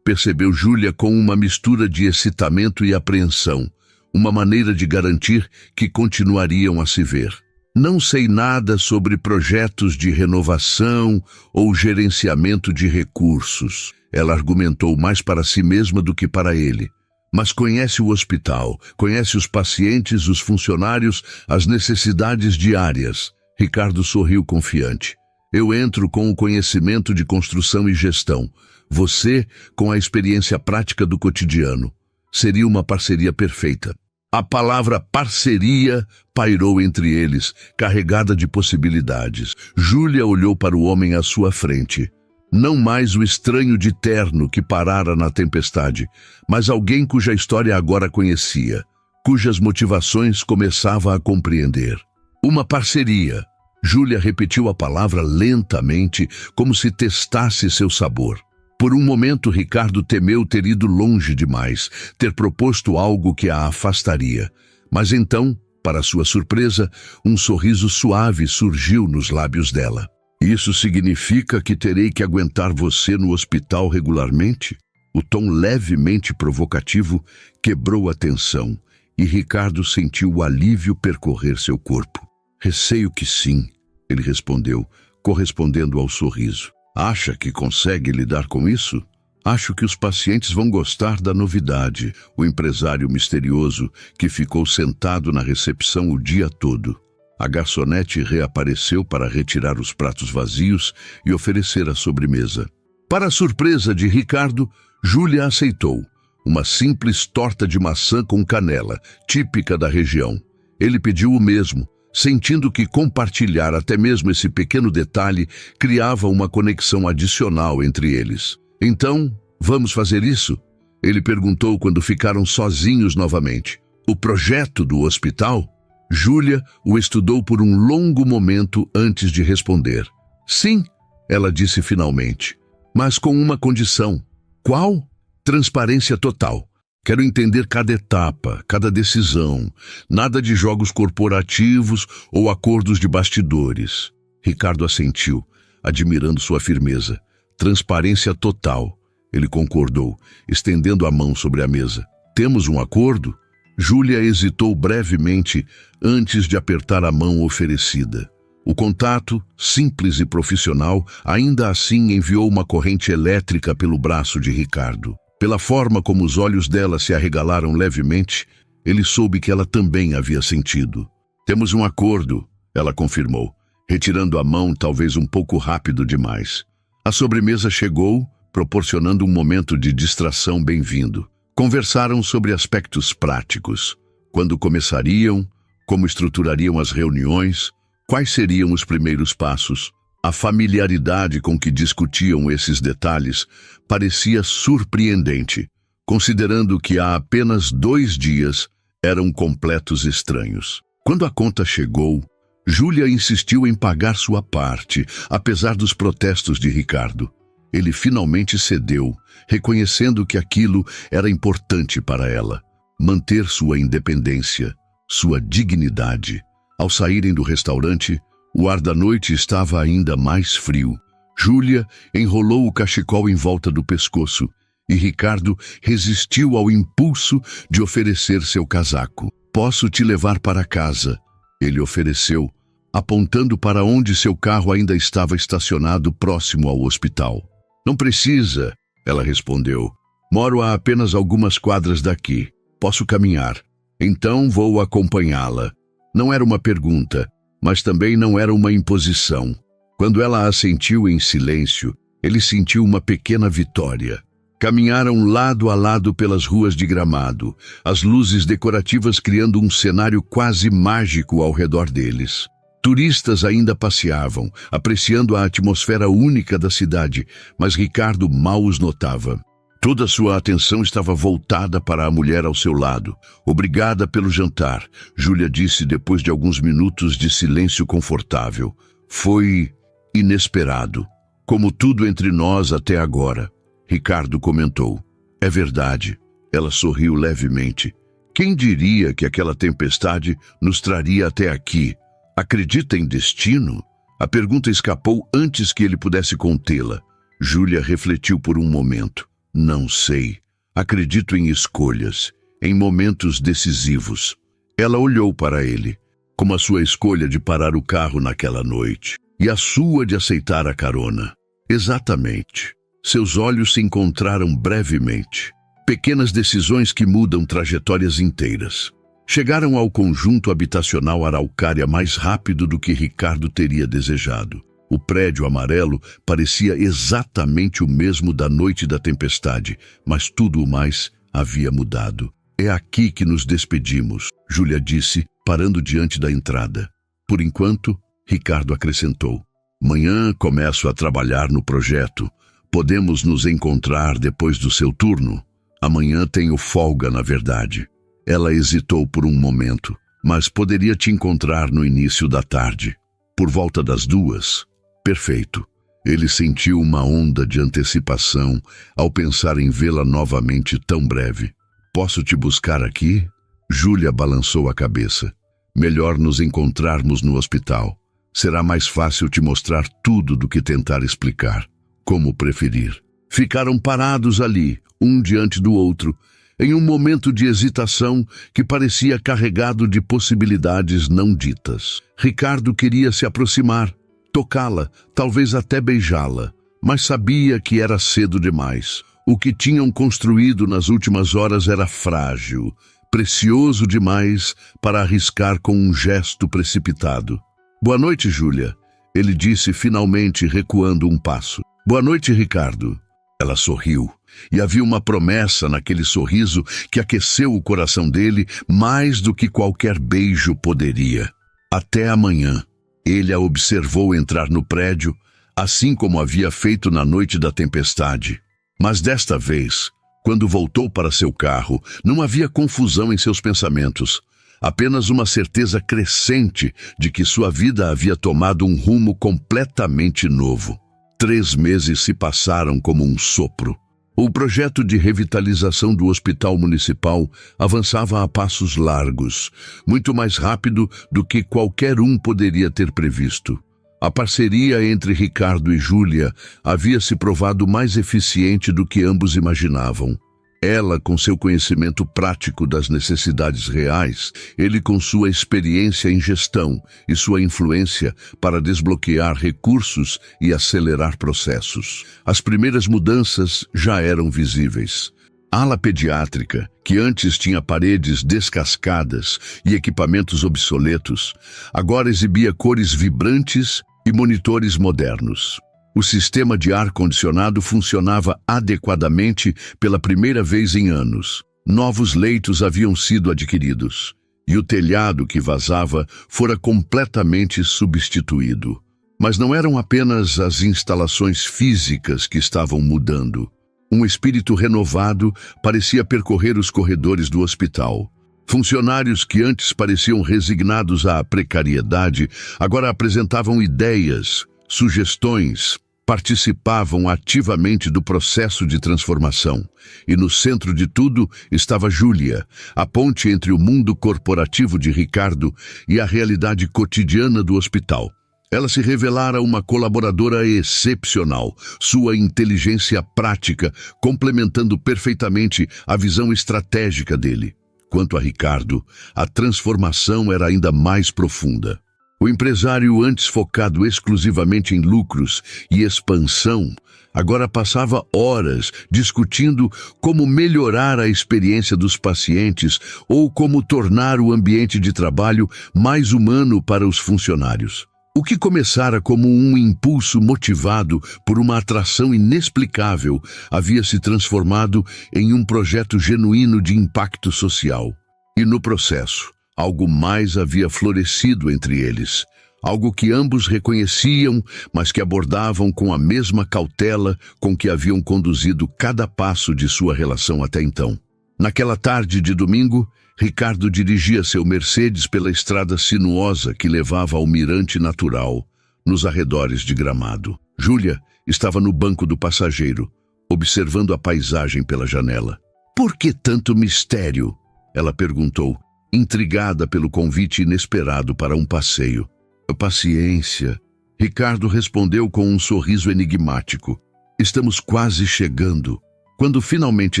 Percebeu Júlia com uma mistura de excitamento e apreensão, uma maneira de garantir que continuariam a se ver. Não sei nada sobre projetos de renovação ou gerenciamento de recursos. Ela argumentou mais para si mesma do que para ele. Mas conhece o hospital, conhece os pacientes, os funcionários, as necessidades diárias. Ricardo sorriu confiante. Eu entro com o conhecimento de construção e gestão. Você com a experiência prática do cotidiano. Seria uma parceria perfeita. A palavra parceria pairou entre eles, carregada de possibilidades. Júlia olhou para o homem à sua frente. Não mais o estranho de terno que parara na tempestade, mas alguém cuja história agora conhecia, cujas motivações começava a compreender. Uma parceria. Júlia repetiu a palavra lentamente, como se testasse seu sabor. Por um momento, Ricardo temeu ter ido longe demais, ter proposto algo que a afastaria. Mas então, para sua surpresa, um sorriso suave surgiu nos lábios dela. Isso significa que terei que aguentar você no hospital regularmente? O tom levemente provocativo quebrou a tensão, e Ricardo sentiu o alívio percorrer seu corpo. Receio que sim, ele respondeu, correspondendo ao sorriso. Acha que consegue lidar com isso? Acho que os pacientes vão gostar da novidade, o empresário misterioso que ficou sentado na recepção o dia todo. A garçonete reapareceu para retirar os pratos vazios e oferecer a sobremesa. Para a surpresa de Ricardo, Júlia aceitou. Uma simples torta de maçã com canela, típica da região. Ele pediu o mesmo, sentindo que compartilhar até mesmo esse pequeno detalhe criava uma conexão adicional entre eles. Então, vamos fazer isso? Ele perguntou quando ficaram sozinhos novamente. O projeto do hospital? Júlia o estudou por um longo momento antes de responder. Sim, ela disse finalmente, mas com uma condição. Qual? Transparência total. Quero entender cada etapa, cada decisão. Nada de jogos corporativos ou acordos de bastidores. Ricardo assentiu, admirando sua firmeza. Transparência total, ele concordou, estendendo a mão sobre a mesa. Temos um acordo? Júlia hesitou brevemente antes de apertar a mão oferecida. O contato, simples e profissional, ainda assim enviou uma corrente elétrica pelo braço de Ricardo. Pela forma como os olhos dela se arregalaram levemente, ele soube que ela também havia sentido. Temos um acordo, ela confirmou, retirando a mão talvez um pouco rápido demais. A sobremesa chegou, proporcionando um momento de distração bem-vindo. Conversaram sobre aspectos práticos. Quando começariam, como estruturariam as reuniões, quais seriam os primeiros passos. A familiaridade com que discutiam esses detalhes parecia surpreendente, considerando que há apenas 2 dias eram completos estranhos. Quando a conta chegou, Júlia insistiu em pagar sua parte, apesar dos protestos de Ricardo. Ele finalmente cedeu, reconhecendo que aquilo era importante para ela. Manter sua independência. sua dignidade. Ao saírem do restaurante, o ar da noite estava ainda mais frio. Júlia enrolou o cachecol em volta do pescoço e Ricardo resistiu ao impulso de oferecer seu casaco. "Posso te levar para casa?" ele ofereceu, apontando para onde seu carro ainda estava estacionado próximo ao hospital. "Não precisa", ela respondeu. "Moro a apenas algumas quadras daqui. Posso caminhar. Então vou acompanhá-la." Não era uma pergunta, mas também não era uma imposição. Quando ela assentiu em silêncio, ele sentiu uma pequena vitória. Caminharam lado a lado pelas ruas de Gramado, as luzes decorativas criando um cenário quase mágico ao redor deles. Turistas ainda passeavam, apreciando a atmosfera única da cidade, mas Ricardo mal os notava. Toda sua atenção estava voltada para a mulher ao seu lado. "Obrigada pelo jantar", Júlia disse depois de alguns minutos de silêncio confortável. "Foi inesperado, como tudo entre nós até agora", Ricardo comentou. "É verdade." Ela sorriu levemente. "Quem diria que aquela tempestade nos traria até aqui? Acredita em destino?" A pergunta escapou antes que ele pudesse contê-la. Júlia refletiu por um momento. "Não sei. Acredito em escolhas, em momentos decisivos." Ela olhou para ele, como a sua escolha de parar o carro naquela noite, e a sua de aceitar a carona. Exatamente. Seus olhos se encontraram brevemente. Pequenas decisões que mudam trajetórias inteiras. Chegaram ao conjunto habitacional Araucária mais rápido do que Ricardo teria desejado. O prédio amarelo parecia exatamente o mesmo da noite da tempestade, mas tudo o mais havia mudado. "É aqui que nos despedimos", Júlia disse, parando diante da entrada. "Por enquanto", Ricardo acrescentou. "Amanhã começo a trabalhar no projeto. Podemos nos encontrar depois do seu turno?" "Amanhã tenho folga, na verdade." Ela hesitou por um momento. "Mas poderia te encontrar no início da tarde. Por volta das 2. "Perfeito." Ele sentiu uma onda de antecipação ao pensar em vê-la novamente tão breve. "Posso te buscar aqui?" Júlia balançou a cabeça. "Melhor nos encontrarmos no hospital. Será mais fácil te mostrar tudo do que tentar explicar." "Como preferir." Ficaram parados ali, um diante do outro, em um momento de hesitação que parecia carregado de possibilidades não ditas. Ricardo queria se aproximar, tocá-la, talvez até beijá-la, mas sabia que era cedo demais. O que tinham construído nas últimas horas era frágil, precioso demais para arriscar com um gesto precipitado. "Boa noite, Júlia", ele disse finalmente, recuando um passo. "Boa noite, Ricardo." Ela sorriu, e havia uma promessa naquele sorriso que aqueceu o coração dele mais do que qualquer beijo poderia. "Até amanhã." Ele a observou entrar no prédio, assim como havia feito na noite da tempestade. Mas desta vez, quando voltou para seu carro, não havia confusão em seus pensamentos. Apenas uma certeza crescente de que sua vida havia tomado um rumo completamente novo. 3 meses se passaram como um sopro. O projeto de revitalização do Hospital Municipal avançava a passos largos, muito mais rápido do que qualquer um poderia ter previsto. A parceria entre Ricardo e Júlia havia se provado mais eficiente do que ambos imaginavam. Ela com seu conhecimento prático das necessidades reais, ele com sua experiência em gestão e sua influência para desbloquear recursos e acelerar processos. As primeiras mudanças já eram visíveis. A ala pediátrica, que antes tinha paredes descascadas e equipamentos obsoletos, agora exibia cores vibrantes e monitores modernos. O sistema de ar-condicionado funcionava adequadamente pela primeira vez em anos. Novos leitos haviam sido adquiridos, e o telhado que vazava fora completamente substituído. Mas não eram apenas as instalações físicas que estavam mudando. Um espírito renovado parecia percorrer os corredores do hospital. Funcionários que antes pareciam resignados à precariedade, agora apresentavam ideias, sugestões participavam ativamente do processo de transformação. E no centro de tudo estava Júlia, a ponte entre o mundo corporativo de Ricardo e a realidade cotidiana do hospital. Ela se revelara uma colaboradora excepcional, sua inteligência prática complementando perfeitamente a visão estratégica dele. Quanto a Ricardo, a transformação era ainda mais profunda. O empresário, antes focado exclusivamente em lucros e expansão, agora passava horas discutindo como melhorar a experiência dos pacientes ou como tornar o ambiente de trabalho mais humano para os funcionários. O que começara como um impulso motivado por uma atração inexplicável havia se transformado em um projeto genuíno de impacto social. E no processo, algo mais havia florescido entre eles. Algo que ambos reconheciam, mas que abordavam com a mesma cautela com que haviam conduzido cada passo de sua relação até então. Naquela tarde de domingo, Ricardo dirigia seu Mercedes pela estrada sinuosa que levava ao mirante natural, nos arredores de Gramado. Júlia estava no banco do passageiro, observando a paisagem pela janela. "Por que tanto mistério?" ela perguntou, intrigada pelo convite inesperado para um passeio. "Paciência." Ricardo respondeu com um sorriso enigmático. "Estamos quase chegando." Quando finalmente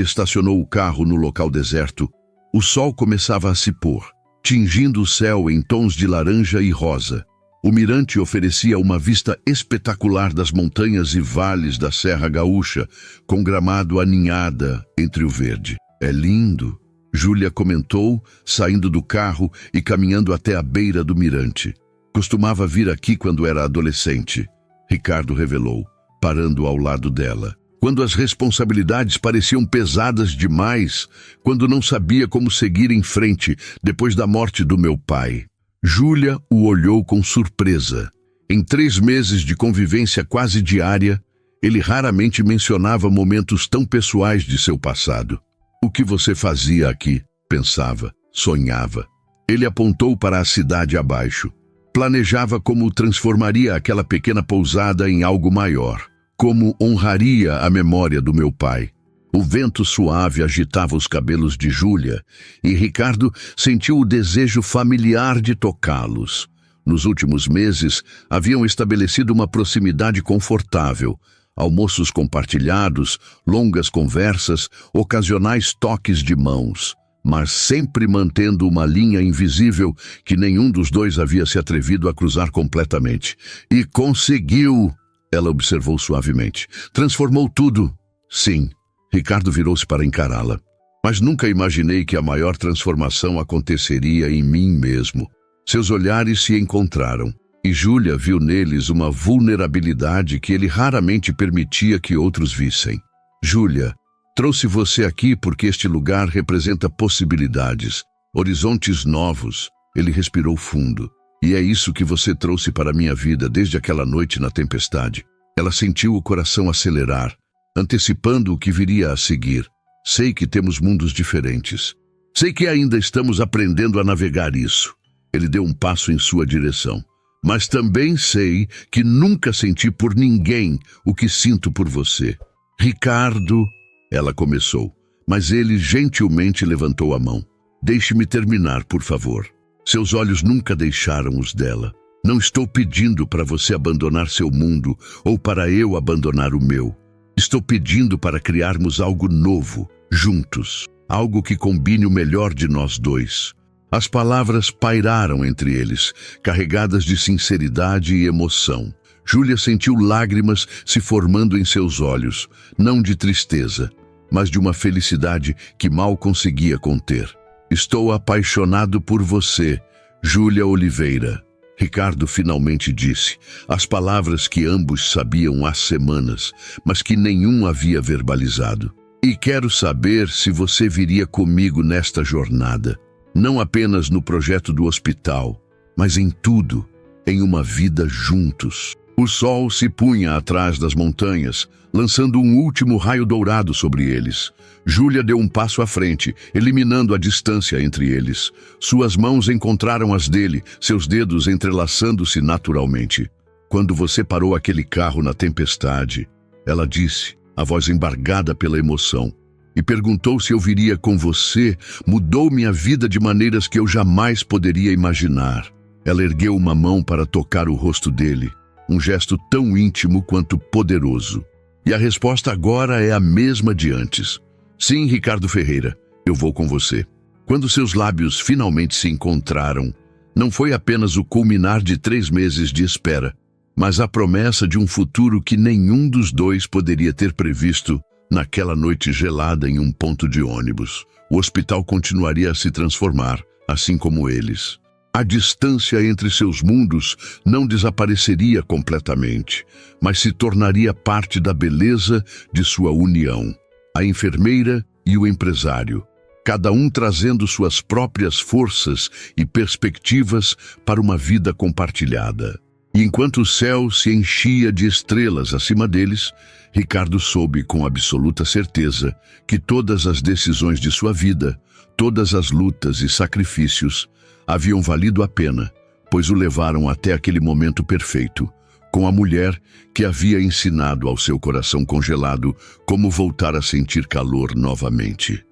estacionou o carro no local deserto, o sol começava a se pôr, tingindo o céu em tons de laranja e rosa. O mirante oferecia uma vista espetacular das montanhas e vales da Serra Gaúcha, com Gramado aninhada entre o verde. "É lindo," Júlia comentou, saindo do carro e caminhando até a beira do mirante. "Costumava vir aqui quando era adolescente," Ricardo revelou, parando ao lado dela. "Quando as responsabilidades pareciam pesadas demais, quando não sabia como seguir em frente depois da morte do meu pai." Júlia o olhou com surpresa. Em 3 meses de convivência quase diária, ele raramente mencionava momentos tão pessoais de seu passado. "O que você fazia aqui?" pensava, sonhava. Ele apontou para a cidade abaixo. Planejava como transformaria aquela pequena pousada em algo maior. Como honraria a memória do meu pai. O vento suave agitava os cabelos de Júlia e Ricardo sentiu o desejo familiar de tocá-los. Nos últimos meses, haviam estabelecido uma proximidade confortável. Almoços compartilhados, longas conversas, ocasionais toques de mãos, mas sempre mantendo uma linha invisível que nenhum dos dois havia se atrevido a cruzar completamente. "E conseguiu!" ela observou suavemente. "Transformou tudo." "Sim." Ricardo virou-se para encará-la. "Mas nunca imaginei que a maior transformação aconteceria em mim mesmo." Seus olhares se encontraram, e Júlia viu neles uma vulnerabilidade que ele raramente permitia que outros vissem. "Júlia, trouxe você aqui porque este lugar representa possibilidades, horizontes novos." Ele respirou fundo. "E é isso que você trouxe para minha vida desde aquela noite na tempestade." Ela sentiu o coração acelerar, antecipando o que viria a seguir. "Sei que temos mundos diferentes. Sei que ainda estamos aprendendo a navegar isso." Ele deu um passo em sua direção. "Mas também sei que nunca senti por ninguém o que sinto por você." "Ricardo," ela começou, mas ele gentilmente levantou a mão. "Deixe-me terminar, por favor." Seus olhos nunca deixaram os dela. "Não estou pedindo para você abandonar seu mundo ou para eu abandonar o meu. Estou pedindo para criarmos algo novo, juntos. Algo que combine o melhor de nós dois." As palavras pairaram entre eles, carregadas de sinceridade e emoção. Júlia sentiu lágrimas se formando em seus olhos, não de tristeza, mas de uma felicidade que mal conseguia conter. "Estou apaixonado por você, Júlia Oliveira." Ricardo finalmente disse, as palavras que ambos sabiam há semanas, mas que nenhum havia verbalizado. "E quero saber se você viria comigo nesta jornada, não apenas no projeto do hospital, mas em tudo, em uma vida juntos." O sol se punha atrás das montanhas, lançando um último raio dourado sobre eles. Júlia deu um passo à frente, eliminando a distância entre eles. Suas mãos encontraram as dele, seus dedos entrelaçando-se naturalmente. Quando você parou aquele carro na tempestade, ela disse, a voz embargada pela emoção, e perguntou se eu viria com você. Mudou minha vida de maneiras que eu jamais poderia imaginar. Ela ergueu uma mão para tocar o rosto dele, um gesto tão íntimo quanto poderoso. E a resposta agora é a mesma de antes. Sim, Ricardo Ferreira, eu vou com você. Quando seus lábios finalmente se encontraram, não foi apenas o culminar de 3 meses de espera, mas a promessa de um futuro que nenhum dos dois poderia ter previsto naquela noite gelada em um ponto de ônibus. O hospital continuaria a se transformar, assim como eles. A distância entre seus mundos não desapareceria completamente, mas se tornaria parte da beleza de sua união. A enfermeira e o empresário, cada um trazendo suas próprias forças e perspectivas para uma vida compartilhada. E enquanto o céu se enchia de estrelas acima deles, Ricardo soube com absoluta certeza que todas as decisões de sua vida, todas as lutas e sacrifícios haviam valido a pena, pois o levaram até aquele momento perfeito, com a mulher que havia ensinado ao seu coração congelado como voltar a sentir calor novamente.